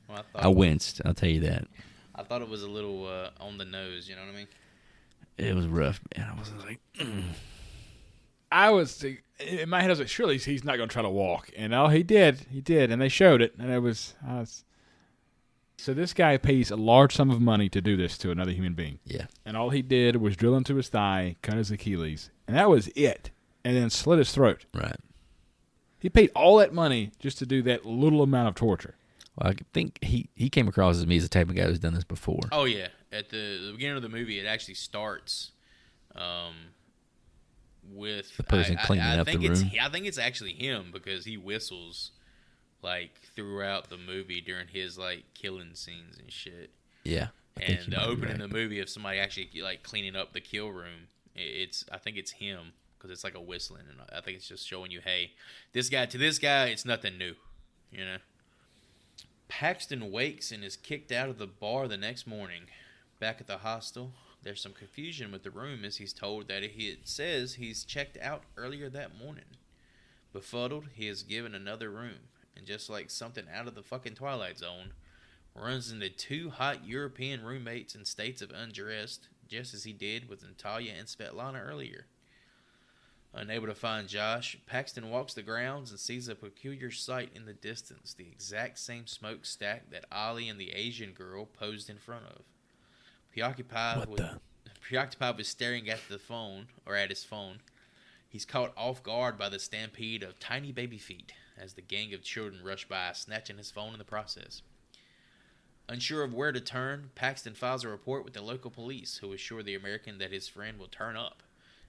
Well, I winced, I'll tell you that. I thought it was a little on the nose, you know what I mean? It was rough, man. I was like, I was, in my head, I was like, surely he's not going to try to walk. And he did, and they showed it. And it was, so this guy pays a large sum of money to do this to another human being. Yeah. And all he did was drill into his thigh, cut his Achilles, and that was it. And then slit his throat. Right. He paid all that money just to do that little amount of torture. Well, I think he came across as me as the type of guy who's done this before. Oh, yeah. At the beginning of the movie, it actually starts with the person cleaning up the room. I think it's actually him because he whistles like throughout the movie during his like killing scenes and shit. Yeah. And the opening of the movie of somebody actually like cleaning up the kill room, I think it's him because it's like a whistling, and I think it's just showing you, hey, this guy, it's nothing new, you know. Paxton wakes and is kicked out of the bar the next morning. Back at the hostel, there's some confusion with the room as he's told that it says he's checked out earlier that morning. Befuddled, he is given another room, and just like something out of the fucking Twilight Zone, runs into two hot European roommates in states of undress, just as he did with Natalia and Svetlana earlier. Unable to find Josh, Paxton walks the grounds and sees a peculiar sight in the distance, the exact same smokestack that Ollie and the Asian girl posed in front of. Preoccupied with staring at the phone, or at his phone, he's caught off guard by the stampede of tiny baby feet as the gang of children rush by, snatching his phone in the process. Unsure of where to turn, Paxton files a report with the local police, who assure the American that his friend will turn up,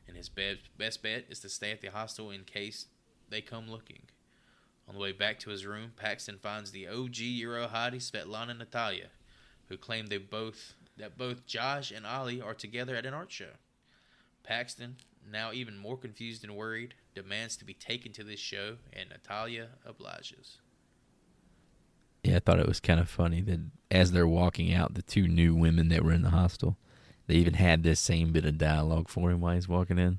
and his best bet is to stay at the hostel in case they come looking. On the way back to his room, Paxton finds the OG Euro hottie Svetlana and Natalia, who claim that both Josh and Ollie are together at an art show. Paxton, now even more confused and worried, demands to be taken to this show, and Natalia obliges. Yeah, I thought it was kind of funny that as they're walking out, the two new women that were in the hostel, they even had this same bit of dialogue for him while he's walking in.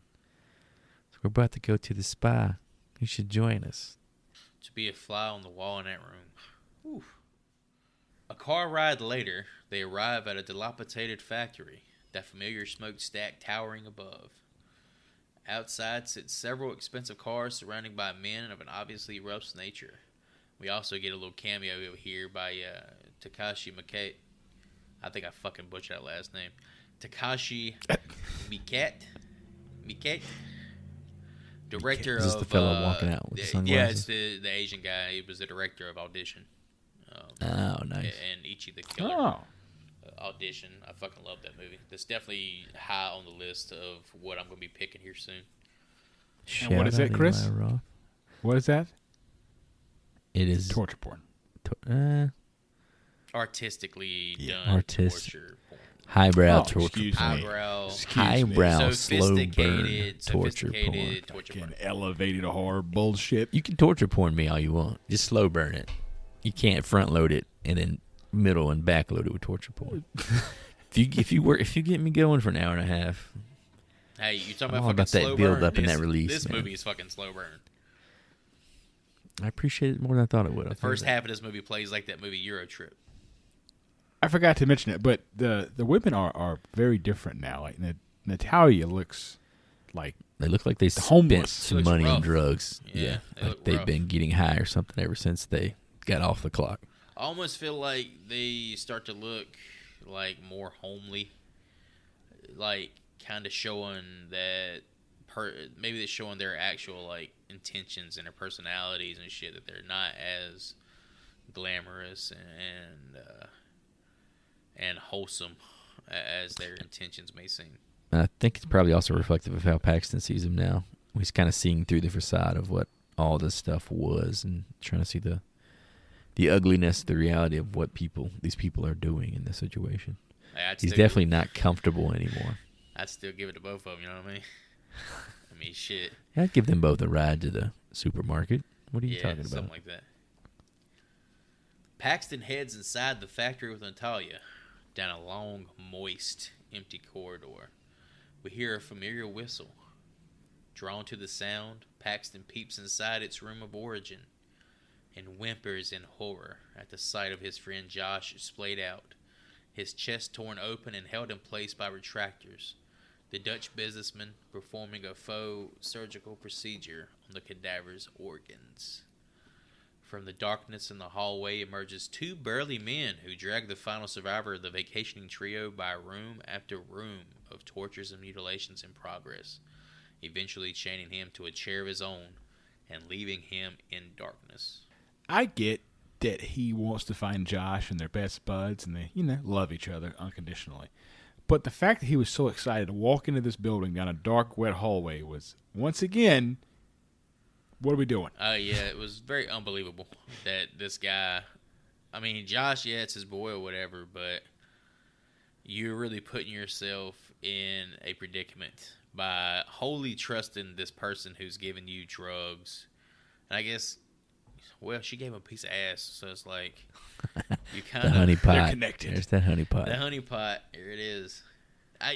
So we're about to go to the spa. You should join us. To be a fly on the wall in that room. Oof. A car ride later, they arrive at a dilapidated factory, that familiar smokestack towering above. Outside sit several expensive cars surrounded by men of an obviously rough nature. We also get a little cameo over here by Takashi Miike. I think I fucking butchered that last name. Takashi Miike. Director Is this of... the fellow walking out with the sunglasses? Yeah, it's the Asian guy. He was the director of Audition. Oh, nice. And Ichi the Killer. Oh. Audition. I fucking love that movie. That's definitely high on the list of what I'm going to be picking here soon. And what is that, Chris? What is that? It is torture porn. Artistically done Artistic. torture porn. Highbrow Oh, torture excuse porn. me. Highbrow, slow burn Sophisticated torture porn. torture porn. Fucking elevated horror bullshit. You can torture porn me all you want. Just slow burn it. You can't front load it and then middle and back load it with torture porn. if you get me going for an hour and a half. Hey, you talking I'm about all fucking about that slow build burn? up and that release, This man. movie is fucking slow burn. I appreciate it more than I thought it would. The first half of this movie plays like that movie Euro Trip. I forgot to mention it, but the women are very different now. Like Natalia looks like They look like they spent homeless. some Looks money on rough. drugs. Yeah, they like look they've rough. been getting high or something ever since they got off the clock. I almost feel like they start to look like more homely, like kind of showing that maybe they're showing their actual like intentions and their personalities and shit, that they're not as glamorous and wholesome as their intentions may seem. I think it's probably also reflective of how Paxton sees him now. He's kind of seeing through the facade of what all this stuff was and trying to see the ugliness, the reality of what these people are doing in this situation. He's definitely not comfortable anymore. I'd still give it to both of them, you know what I mean? I mean, shit. I'd give them both a ride to the supermarket. What are you Yeah, talking about? something like that. Paxton heads inside the factory with Natalia, down a long, moist, empty corridor. We hear a familiar whistle. Drawn to the sound, Paxton peeps inside its room of origin and whimpers in horror at the sight of his friend Josh splayed out, his chest torn open and held in place by retractors, the Dutch businessman performing a faux surgical procedure on the cadaver's organs. From the darkness in the hallway emerges two burly men who drag the final survivor of the vacationing trio by room after room of tortures and mutilations in progress, eventually chaining him to a chair of his own and leaving him in darkness. I get that he wants to find Josh and they're best buds and they, love each other unconditionally. But the fact that he was so excited to walk into this building down a dark, wet hallway was, once again, what are we doing? Yeah, it was very unbelievable that this guy, I mean, Josh, yeah, it's his boy or whatever, but you're really putting yourself in a predicament by wholly trusting this person who's giving you drugs. And I guess, well, she gave him a piece of ass, so it's like, you kind The of... honey pot. They're connected. There's that honey pot. The honey pot, here it is.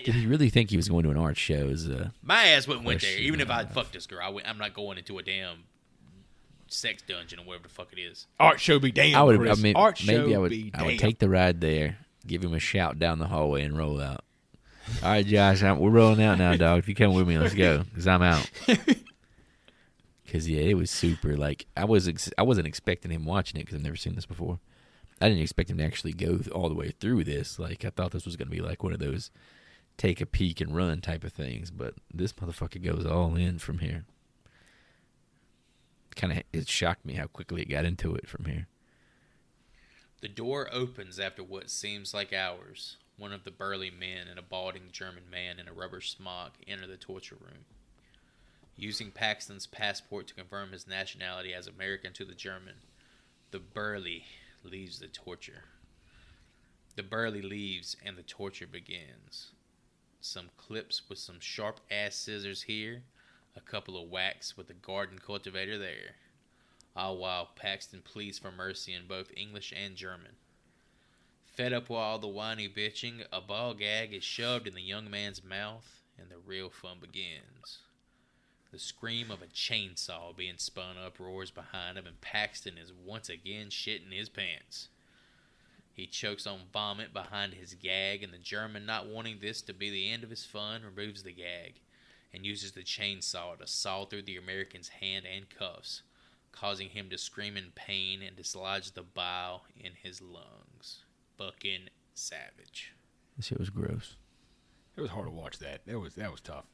Did he really think he was going to an art show? My ass went there. Question Even if I I'd have. fucked this girl, I'm not going into a damn sex dungeon or whatever the fuck it is. Art show be damned, I would. Chris. Maybe show I would. be I would damned. take the ride there, give him a shout down the hallway, and roll out. All right, Josh, we're rolling out now, dog. If you come with me, let's go. Cause I'm out. Cause yeah, it was super. Like I wasn't expecting him watching it because I've never seen this before. I didn't expect him to actually go all the way through this. Like I thought this was gonna be like one of those take a peek and run type of things, but this motherfucker goes all in from here. It shocked me how quickly it got into it from here. The door opens after what seems like hours. One of the burly men and a balding German man in a rubber smock enter the torture room. Using Paxton's passport to confirm his nationality as American to the German, the burly leaves the torture. The burly leaves and the torture begins. some clips with some sharp ass scissors here, a couple of whacks with a garden cultivator there. All while Paxton pleads for mercy in both English and German. Fed up with all the whiny bitching, a ball gag is shoved in the young man's mouth, and the real fun begins. The scream of a chainsaw being spun up roars behind him, and Paxton is once again shitting his pants. He chokes on vomit behind his gag, and the German, not wanting this to be the end of his fun, removes the gag and uses the chainsaw to saw through the American's hand and cuffs, causing him to scream in pain and dislodge the bile in his lungs. Fucking savage. This shit was gross. It was hard to watch that. That was tough.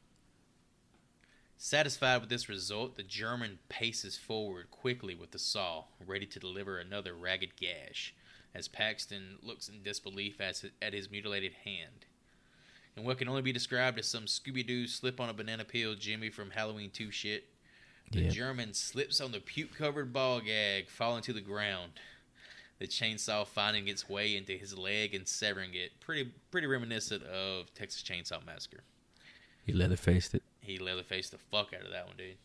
Satisfied with this result, the German paces forward quickly with the saw, ready to deliver another ragged gash, as Paxton looks in disbelief at his mutilated hand. In what can only be described as some Scooby-Doo slip-on-a-banana-peel Jimmy from Halloween 2 shit, the German slips on the puke-covered ball gag, falling to the ground. The chainsaw finding its way into his leg and severing it. Pretty reminiscent of Texas Chainsaw Massacre. He leather-faced it. He leather-faced the fuck out of that one, dude.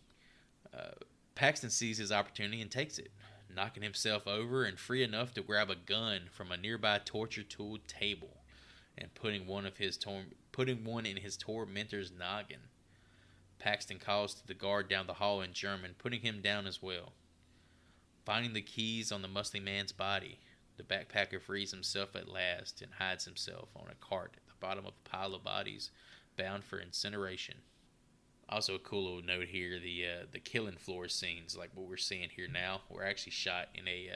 Paxton sees his opportunity and takes it, knocking himself over and free enough to grab a gun from a nearby torture tool table and putting one in his tormentor's noggin. Paxton calls to the guard down the hall in German, putting him down as well. Finding the keys on the muscly man's body, the backpacker frees himself at last and hides himself on a cart at the bottom of a pile of bodies bound for incineration. Also a cool little note here, the killing floor scenes, like what we're seeing here now, were actually shot in a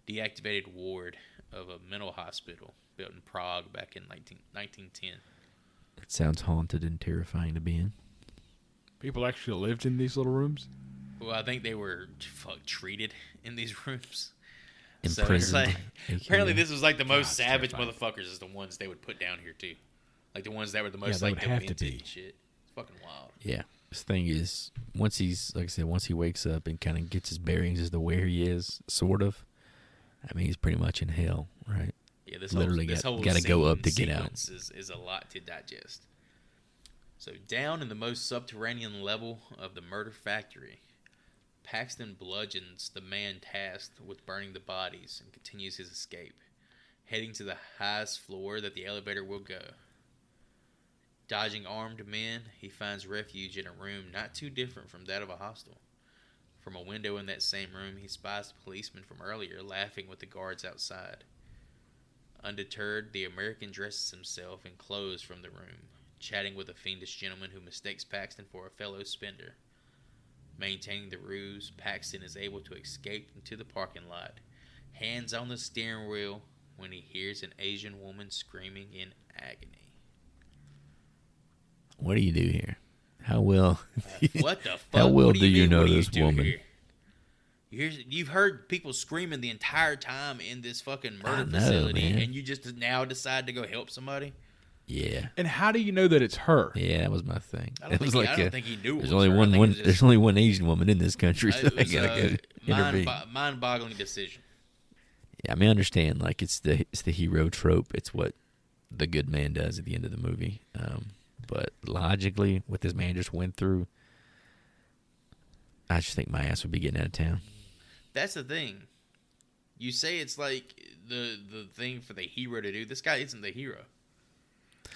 deactivated ward of a mental hospital built in Prague back in 1910. It sounds haunted and terrifying to be in. People actually lived in these little rooms? Well, I think they were treated in these rooms. Imprisoned. So it's like, apparently this was like the most savage terrifying. motherfuckers is the ones they would put down here too. Like the ones that were the most they like would have to demented be. and shit. It's fucking wild. Yeah. This thing is, once he wakes up and kind of gets his bearings as to where he is, sort of, I mean, he's pretty much in hell, right? Yeah, this Literally whole got to go up to get out. is a lot to digest. So down in the most subterranean level of the murder factory, Paxton bludgeons the man tasked with burning the bodies and continues his escape, heading to the highest floor that the elevator will go. Dodging armed men, he finds refuge in a room not too different from that of a hostel. From a window in that same room, he spies the policeman from earlier laughing with the guards outside. Undeterred, the American dresses himself in clothes from the room, chatting with a fiendish gentleman who mistakes Paxton for a fellow spender. Maintaining the ruse, Paxton is able to escape into the parking lot, hands on the steering wheel, when he hears an Asian woman screaming in agony. What do you do here? How well? What the fuck? How well What do you mean, know what do this do woman? Here? You've heard people screaming the entire time in this fucking murder I know, facility, man. and you just now decide to go help somebody? Yeah. And how do you know that it's her? Yeah, that was my thing. I don't think he knew it There's was only her. I one. think it was There's just- only one Asian woman in this country, so It I was gotta go intervene. mind-boggling decision. Yeah, I mean, I understand. Like, it's the hero trope. It's what the good man does at the end of the movie. But logically, what this man just went through, I just think my ass would be getting out of town. That's the thing. You say it's like the thing for the hero to do. This guy isn't the hero.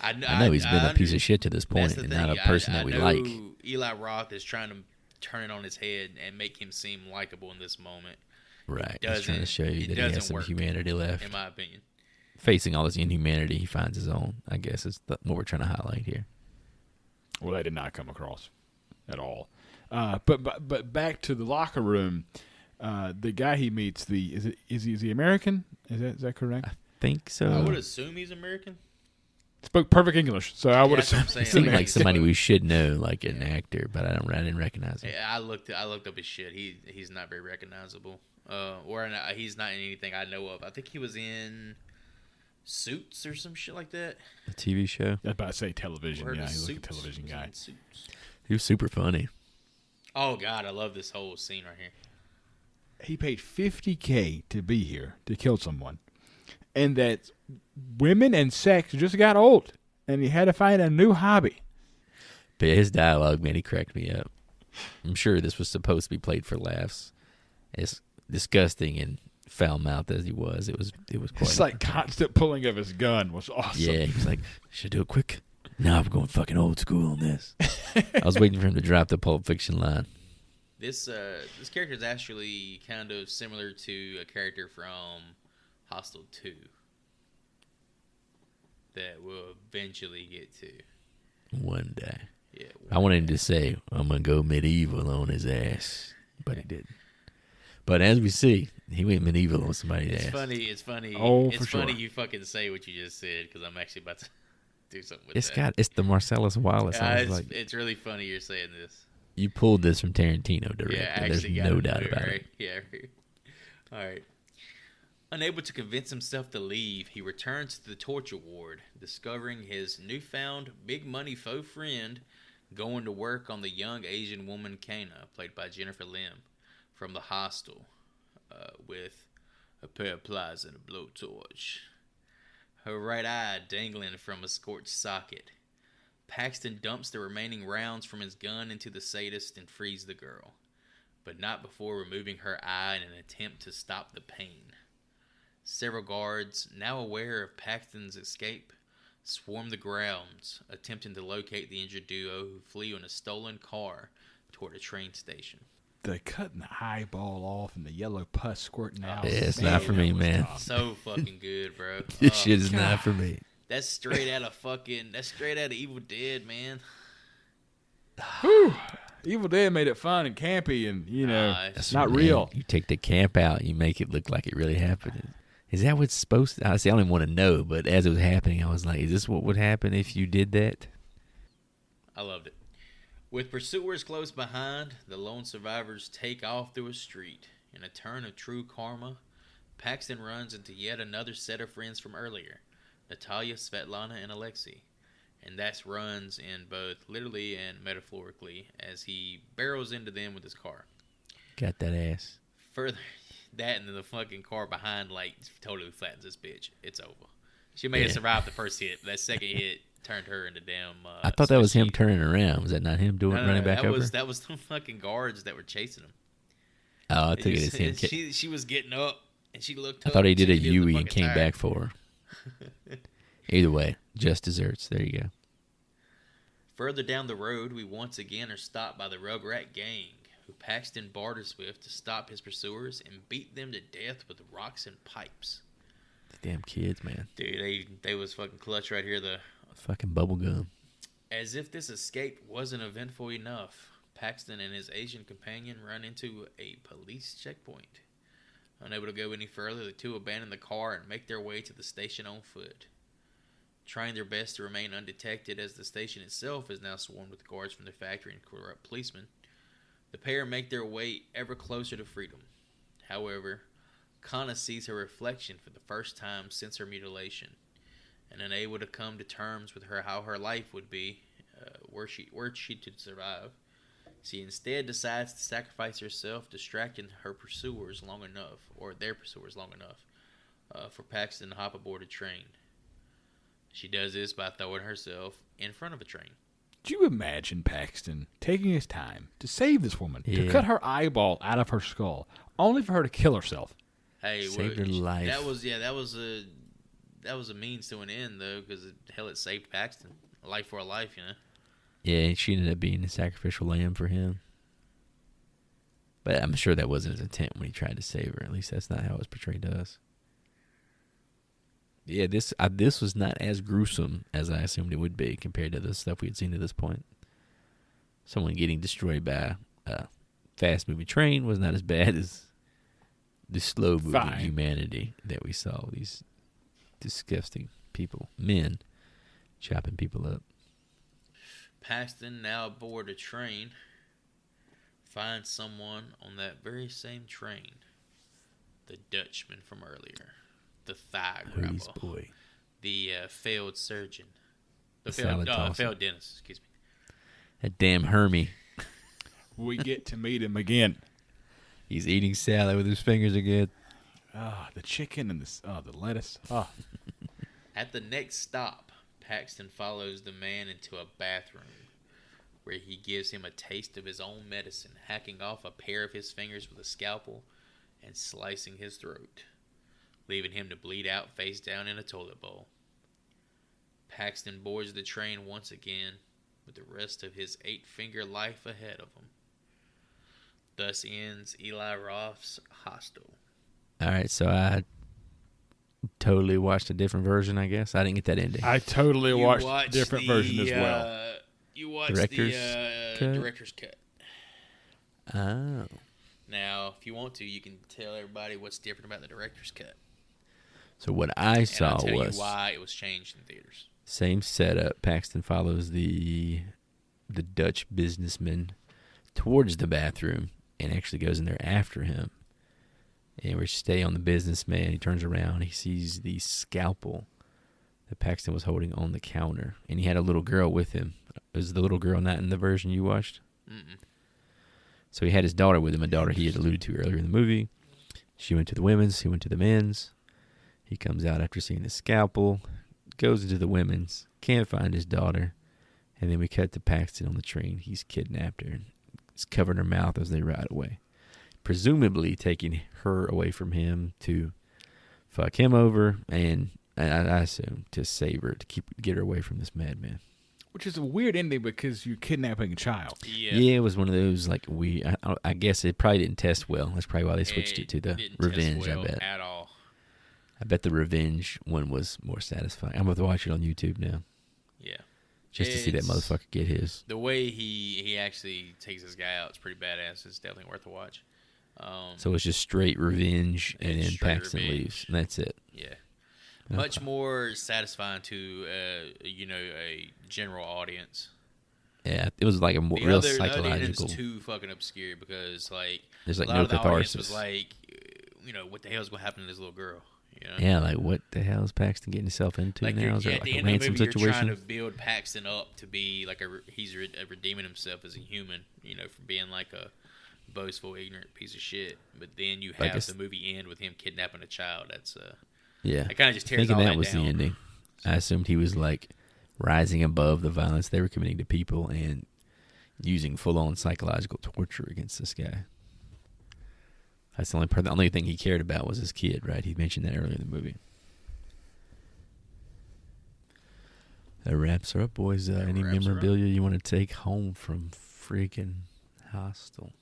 I know he's been a piece of shit to this point, and not a person that we like. Eli Roth is trying to turn it on his head and make him seem likable in this moment. Right. He's trying to show you it that he has doesn't some work, humanity left. in my opinion. Facing all this inhumanity, he finds his own, I guess, is what we're trying to highlight here. Well, that did not come across at all. But back to the locker room, the guy he meets, is he American? Is that correct? I think so. I would assume he's American. Spoke perfect English, so I would that's what assume I'm saying. he's Seemed American. like somebody we should know, like an actor, but I didn't recognize him. Yeah, I looked up his shit. He's not very recognizable. He's not in anything I know of. I think he was in Suits or some shit like that. A TV show. I was about to say television. Or Yeah, the he's like a Suits. television He was guy. in Suits. He was super funny. Oh God, I love this whole scene right here. He paid $50K to be here to kill someone, and that women and sex just got old. and he had to find a new hobby. But his dialogue, man, he cracked me up. I'm sure this was supposed to be played for laughs. As disgusting and foul-mouthed as he was, it was quite. It's like constant pulling of his gun was awesome. Yeah, he was like, should I do it quick? No, I'm going fucking old school on this. I was waiting for him to drop the Pulp Fiction line. This character is actually kind of similar to a character from Hostel 2 that we'll eventually get to. One day. Yeah, I wanted him to say, I'm going to go medieval on his ass. But he didn't. But as we see, he went medieval on somebody's ass. It's funny. Oh, it's for funny sure. you fucking say what you just said because I'm actually about to do something with that. It's the Marcellus Wallace. I was like, it's really funny you're saying this. you pulled this from Tarantino directly. Yeah, I There's actually got no it, doubt about right? it. Yeah. Right. All right. Unable to convince himself to leave, he returns to the torture ward, discovering his newfound big money faux friend going to work on the young Asian woman Kana, played by Jennifer Lim, from the hostel, with a pair of pliers and a blowtorch. Her right eye dangling from a scorched socket. Paxton dumps the remaining rounds from his gun into the sadist and frees the girl, but not before removing her eye in an attempt to stop the pain. Several guards, now aware of Paxton's escape, swarm the grounds, attempting to locate the injured duo who flee on a stolen car toward a train station. The cutting the eyeball off and the yellow pus squirting out. Yeah, it's Man, not for that me, was man. tough. So fucking good, bro. This Oh, shit is God. not for me. That's straight out of Evil Dead, man. Whew. Evil Dead made it fun and campy and, That's not Man, real. You take the camp out, you make it look like it really happened. Is that what's supposed to? I don't even want to know, but as it was happening, I was like, is this what would happen if you did that? I loved it. With pursuers close behind, the lone survivors take off through a street. In a turn of true karma, Paxton runs into yet another set of friends from earlier, Natalia, Svetlana, and Alexei. And that runs in both literally and metaphorically as he barrels into them with his car. Got that ass. Further, that and then the fucking car behind, like, totally flattens this bitch. It's over. She may have Yeah. survived the first hit, but that second hit turned her into damn... I thought that was him squishy. turning around. Was that not him doing running back that over? was the fucking guards that were chasing him. Oh, I took it as him. She was getting up and she looked I up. thought he did a she hit the Yui and fucking came tire. back for her. Either way, just desserts. There you go. Further down the road, we once again are stopped by the Rugrat gang, who Paxton barters with to stop his pursuers and beat them to death with rocks and pipes. The damn kids, man. Dude, they was fucking clutch right here. Fucking bubblegum. As if this escape wasn't eventful enough, Paxton and his Asian companion run into a police checkpoint. Unable to go any further, the two abandon the car and make their way to the station on foot. Trying their best to remain undetected as the station itself is now swarmed with guards from the factory and corrupt policemen, the pair make their way ever closer to freedom. However, Kana sees her reflection for the first time since her mutilation, and unable to come to terms with how her life would be were she to survive, she instead decides to sacrifice herself, distracting their pursuers long enough for Paxton to hop aboard a train. She does this by throwing herself in front of a train. Could you imagine Paxton taking his time to save this woman, to Yeah. cut her eyeball out of her skull, only for her to kill herself? Hey, Saved her life. That was a means to an end, though, because hell, it saved Paxton. A life for a life, you know. Yeah, she ended up being a sacrificial lamb for him. But I'm sure that wasn't his intent when he tried to save her. At least that's not how it was portrayed to us. Yeah, this was not as gruesome as I assumed it would be compared to the stuff we had seen to this point. Someone getting destroyed by a fast-moving train was not as bad as the slow-moving humanity that we saw. These disgusting people, men, chopping people up. Paxton, now aboard a train, finds someone on that very same train. The Dutchman from earlier. The thigh grabber. Hooties boy. The failed surgeon. The salad tosser. Failed dentist, excuse me. That damn Hermie. We get to meet him again. He's eating salad with his fingers again. The chicken and the lettuce. Oh. At the next stop, Paxton follows the man into a bathroom where he gives him a taste of his own medicine, hacking off a pair of his fingers with a scalpel and slicing his throat, leaving him to bleed out face down in a toilet bowl. Paxton boards the train once again with the rest of his 8-finger life ahead of him. Thus ends Eli Roth's Hostel. All right, so I totally watched a different version, I guess. I didn't get that ending. I totally watched a different version as well. You watched Director's the cut? director's cut. Oh. Now, if you want to, you can tell everybody what's different about the director's cut. So what I And saw I'll tell was you why it was changed in theaters. same setup. Paxton follows the Dutch businessman towards the bathroom and actually goes in there after him. And we stay on the businessman. He turns around. He sees the scalpel that Paxton was holding on the counter. And he had a little girl with him. Was the little girl not in the version you watched? Mm-mm. So he had his daughter with him, a daughter he had alluded to earlier in the movie. She went to the women's. He went to the men's. He comes out after seeing the scalpel, goes into the women's, can't find his daughter. And then we cut to Paxton on the train. He's kidnapped her. He's covering her mouth as they ride away, presumably taking her away from him to fuck him over, and I assume to save her, to get her away from this madman. Which is a weird ending because you're kidnapping a child. Yeah, it was one of those, like, I guess it probably didn't test well. That's probably why they switched it to the didn't revenge, test well I bet. at all. I bet the revenge one was more satisfying. I'm going to watch it on YouTube now. Yeah. Just to see that motherfucker get his. The way he actually takes this guy out is pretty badass. It's definitely worth a watch. So it's just straight revenge, and then straight Paxton revenge. leaves, and that's it. Yeah. Much more satisfying to, a general audience. Yeah, it was like a The real other psychological. is too fucking obscure because, like, There's like a lot no of the audience catharsis. was like, what the hell's going to happen to this little girl? You know? Yeah, like what the hell is Paxton getting himself into Like, now? Is there at like the a end of the ransom movie, you're situation? trying to build Paxton up to be like he's redeeming himself as a human, for being like a boastful, ignorant piece of shit. But then you Like have the movie end with him kidnapping a child. That's Yeah, it kind of just tears thinking all that was down. the ending. I assumed he was like rising above the violence they were committing to people and using full-on psychological torture against this guy. That's the only thing he cared about was his kid, right? He mentioned that earlier in the movie. That wraps her up, boys. Any wraps her up. memorabilia you want to take home from freaking Hostel?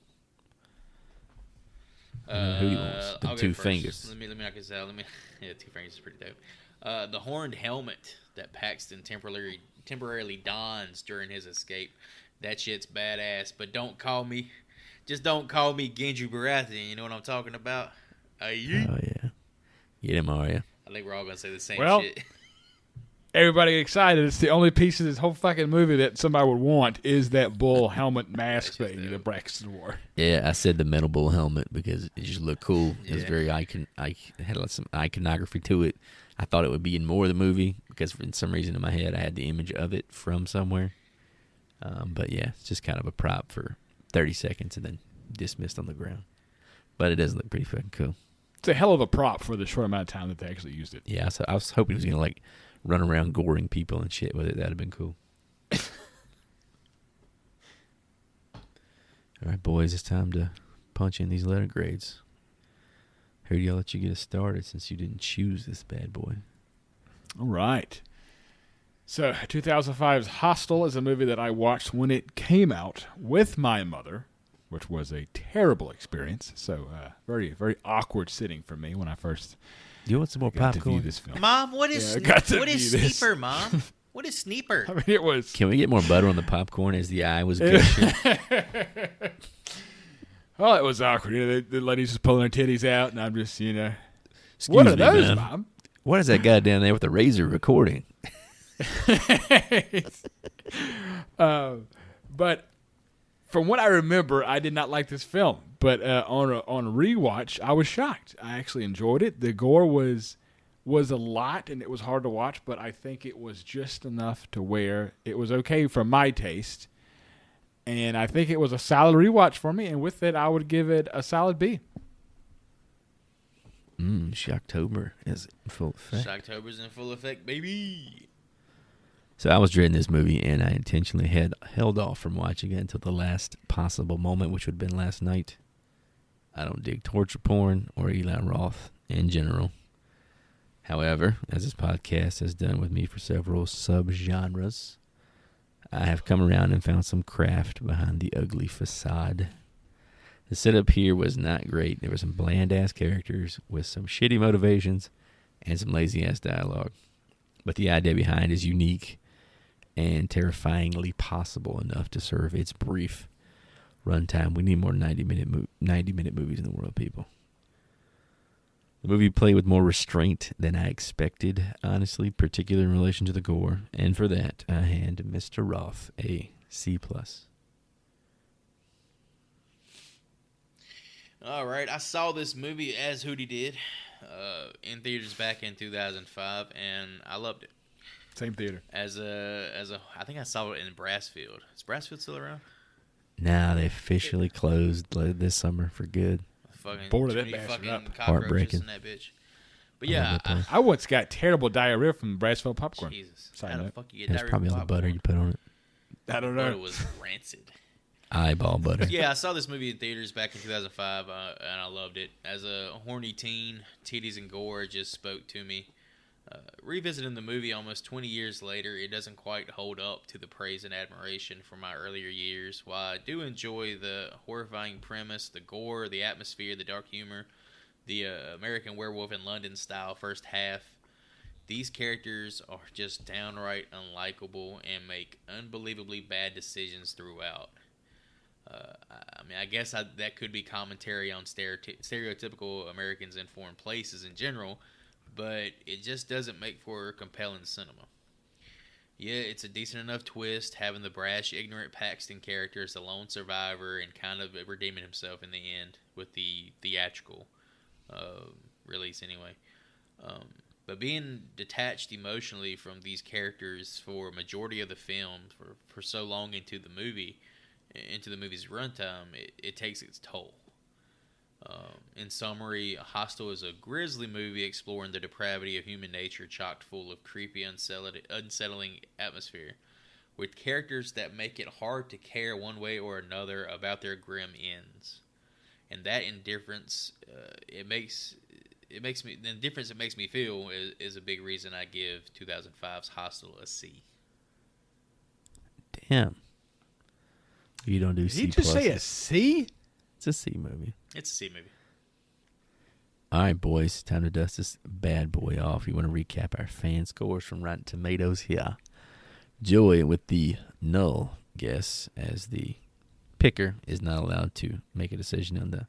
Who do you want? The I'll go two first. fingers. Let me knock this out. Yeah, 2 fingers is pretty dope. The horned helmet that Paxton temporarily dons during his escape. That shit's badass. But don't call me Genji Baratheon. You know what I'm talking about? Oh yeah, get him, Arya. I think we're all gonna say the same Well, shit. Everybody excited. It's the only piece of this whole fucking movie that somebody would want is that bull helmet mask That's just thing dope. that Braxton wore. Yeah, I said the metal bull helmet because it just looked cool. It was Yeah. very it had some iconography to it. I thought it would be in more of the movie because for some reason in my head I had the image of it from somewhere. But yeah, it's just kind of a prop for 30 seconds and then dismissed on the ground. But it does look pretty fucking cool. It's a hell of a prop for the short amount of time that they actually used it. Yeah, so I was hoping he was going to like run around goring people and shit with it. That'd have been cool. All right, boys, it's time to punch in these letter grades. Heard y'all let you get us started since you didn't choose this bad boy. All right. So 2005's Hostel is a movie that I watched when it came out with my mother, which was a terrible experience. So very, very awkward sitting for me when I first Do you want some more got to view popcorn? this film. Mom, what is Yeah, I got to view this. sneeper, Mom? What is sneeper? I mean, it was... Can we get more butter on the popcorn as the eye was gushing? Oh, it was awkward. The lady's just pulling her titties out, and I'm just, Excuse what are me, those, ma'am. Mom? What is that guy down there with the razor recording? But from what I remember, I did not like this film. But on a rewatch, I was shocked. I actually enjoyed it. The gore was a lot, and it was hard to watch. But I think it was just enough to where it was okay for my taste. And I think it was a solid rewatch for me. And with it, I would give it a solid B. Shocktober is in full effect. Shocktober's in full effect, baby. So I was dreading this movie, and I intentionally held off from watching it until the last possible moment, which would have been last night. I don't dig torture porn or Eli Roth in general. However, as this podcast has done with me for several subgenres, I have come around and found some craft behind the ugly facade. The setup here was not great. There were some bland-ass characters with some shitty motivations and some lazy-ass dialogue. But the idea behind is unique and terrifyingly possible enough to serve its brief runtime. We need more 90-minute movies in the world, people. The movie played with more restraint than I expected, honestly, particularly in relation to the gore. And for that, I hand Mr. Roth a C+. All right, I saw this movie as Hootie did in theaters back in 2005, and I loved it. Same theater. I think I saw it in Brassfield. Is Brassfield still around? Nah, they officially closed this summer for good. Fucking Boarded that too many bastard fucking up. cockroaches Heartbreaking. in that bitch. But yeah, I once got terrible diarrhea from Brassfield popcorn. Jesus, Side how the note. fuck you get It's diarrhea probably from all the butter popcorn? you put on it. I don't Butter know. was rancid. Eyeball butter. Yeah, I saw this movie in theaters back in 2005, and I loved it. As a horny teen, titties and gore just spoke to me. Revisiting the movie almost 20 years later, it doesn't quite hold up to the praise and admiration from my earlier years. While I do enjoy the horrifying premise, the gore, the atmosphere, the dark humor, the American Werewolf in London style first half, these characters are just downright unlikable and make unbelievably bad decisions throughout. I mean, I guess that could be commentary on stereotypical Americans in foreign places in general, but it just doesn't make for compelling cinema. Yeah, it's a decent enough twist, having the brash, ignorant Paxton character as the lone survivor and kind of redeeming himself in the end with the theatrical release anyway. But being detached emotionally from these characters for a majority of the film, for so long into the movie's runtime, it takes its toll. In summary, Hostel is a grisly movie exploring the depravity of human nature, chock full of creepy, unsettling atmosphere, with characters that make it hard to care one way or another about their grim ends. And that indifference, it makes me feel is a big reason I give 2005's Hostel a C. Damn. You don't do Did C+. he just say a C? It's a C movie. It's a C movie. All right, boys. Time to dust this bad boy off. You want to recap our fan scores from Rotten Tomatoes here. Joey with the null guess, as the picker is not allowed to make a decision on the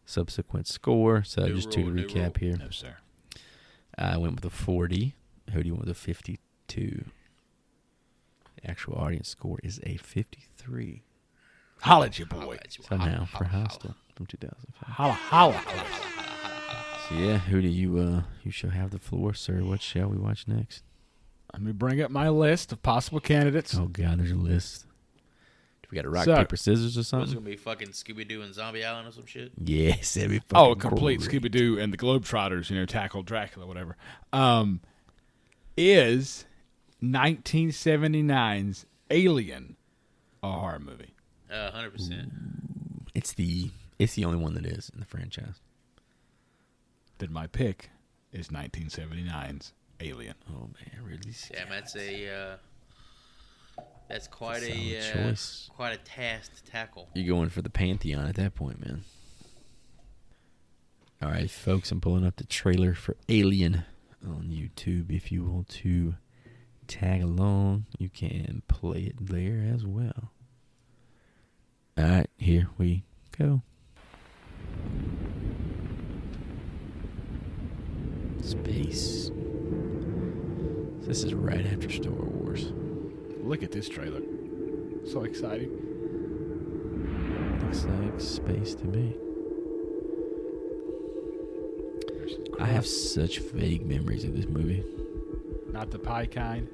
subsequent score. So New just rule, to new recap here. No, sir. I went with a 40. Hootie went with a 52. The actual audience score is a 53. Holla at you, boy. Somehow for Hostel from 2005. Holla, holla. So yeah, Hootie, you shall have the floor, sir. What shall we watch next? Let me bring up my list of possible candidates. Oh God, there's a list. Do we got a rock, So- paper, scissors or What's it something? gonna be, fucking Scooby-Doo and Zombie Island or some shit? Yes, that'd be Oh, fucking complete great. Scooby-Doo and the Globetrotters, tackle Dracula, whatever. Is 1979's Alien a horror movie? 100%. It's the only one that is in the franchise. Then my pick is 1979's Alien. Oh man, Ridley Scott. Damn, that's quite Solid a choice. quite a task to tackle. You're going for the Pantheon at that point, man. All right, folks, I'm pulling up the trailer for Alien on YouTube. If you want to tag along, you can play it there as well. All right, here we go. Space. This is right after Star Wars. Look at this trailer. So exciting. Looks like space to me. I have such vague memories of this movie. Not the pie kind.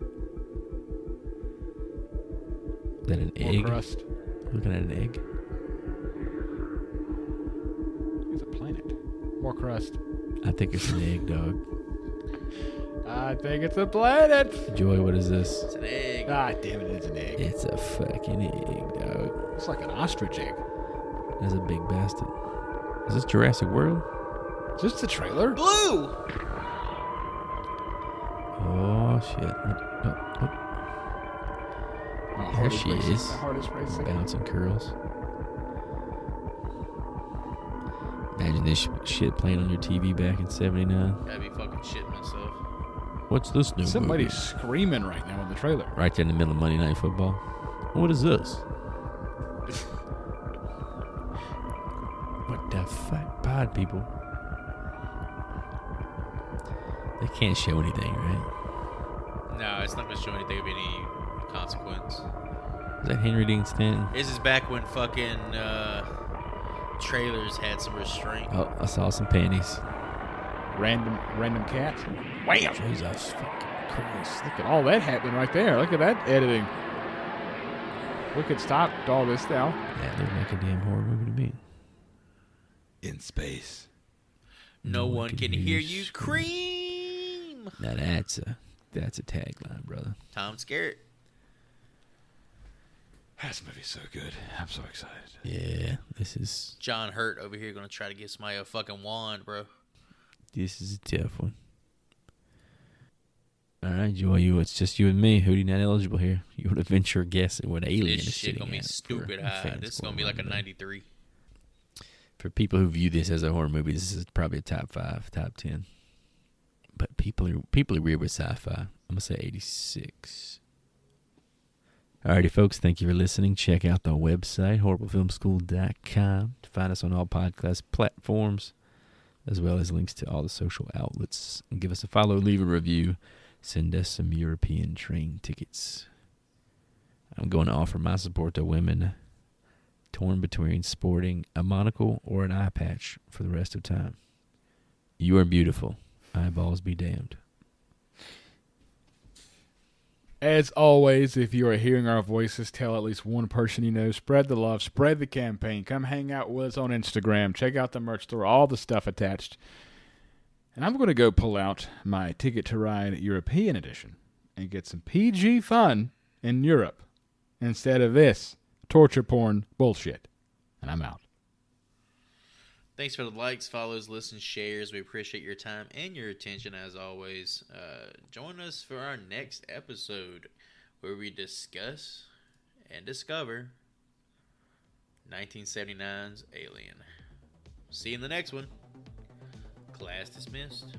Is that an More egg? crust. Looking at an egg. It's a planet. More crust. I think it's an egg, dog. I think it's a planet. Joy, what is this? It's an egg. Ah, damn it, it's an egg. It's a fucking egg, dog. It's like an ostrich egg. That's a big bastard. Is this Jurassic World? Is this the trailer? Blue! Oh, shit. My There heart she racing. is. My heart is racing. Bouncing curls. Imagine this shit playing on your TV back in 79. I'd be fucking shitting myself. What's this new Somebody's movie? screaming right now in the trailer. Right there in the middle of Monday Night Football. What is this? What the fuck? Pod people. They can't show anything, right? No, it's not going to show anything of any consequence. Is that Henry Dean Stanton? This is back when fucking trailers had some restraint. Oh, I saw some panties. Random cat. Wham! Jesus fucking Christ. Look at all that happening right there. Look at that editing. We could stop all this now. That looked like a damn horror movie to me. In space. No one can hear you scream. Now that's a tagline, brother. Tom Skerritt. This movie's so good. I'm so excited. Yeah, this is John Hurt over here going to try to get somebody a fucking wand, bro. a tough one. All right, Joy, it's just you and me. Hootie not eligible here. You want to venture a guess at what alien This is shit sitting going to be at stupid for high. fans This is going to be like a 93. For people who view this as a horror movie, this is probably a top 5, top 10. But people are weird with sci-fi. I'm going to say 86. Alrighty, folks, thank you for listening. Check out the website, horriblefilmschool.com, to find us on all podcast platforms, as well as links to all the social outlets. And give us a follow, leave a review, send us some European train tickets. I'm going to offer my support to women torn between sporting a monocle or an eye patch for the rest of time. You are beautiful. Eyeballs be damned. As always, if you are hearing our voices, tell at least one person you know. Spread the love. Spread the campaign. Come hang out with us on Instagram. Check out the merch store. All the stuff attached. And I'm going to go pull out my Ticket to Ride European edition and get some PG fun in Europe instead of this torture porn bullshit. And I'm out. Thanks for the likes, follows, listens, shares. We appreciate your time and your attention as always. Join us for our next episode where we discuss and discover 1979's Alien. See you in the next one. Class dismissed.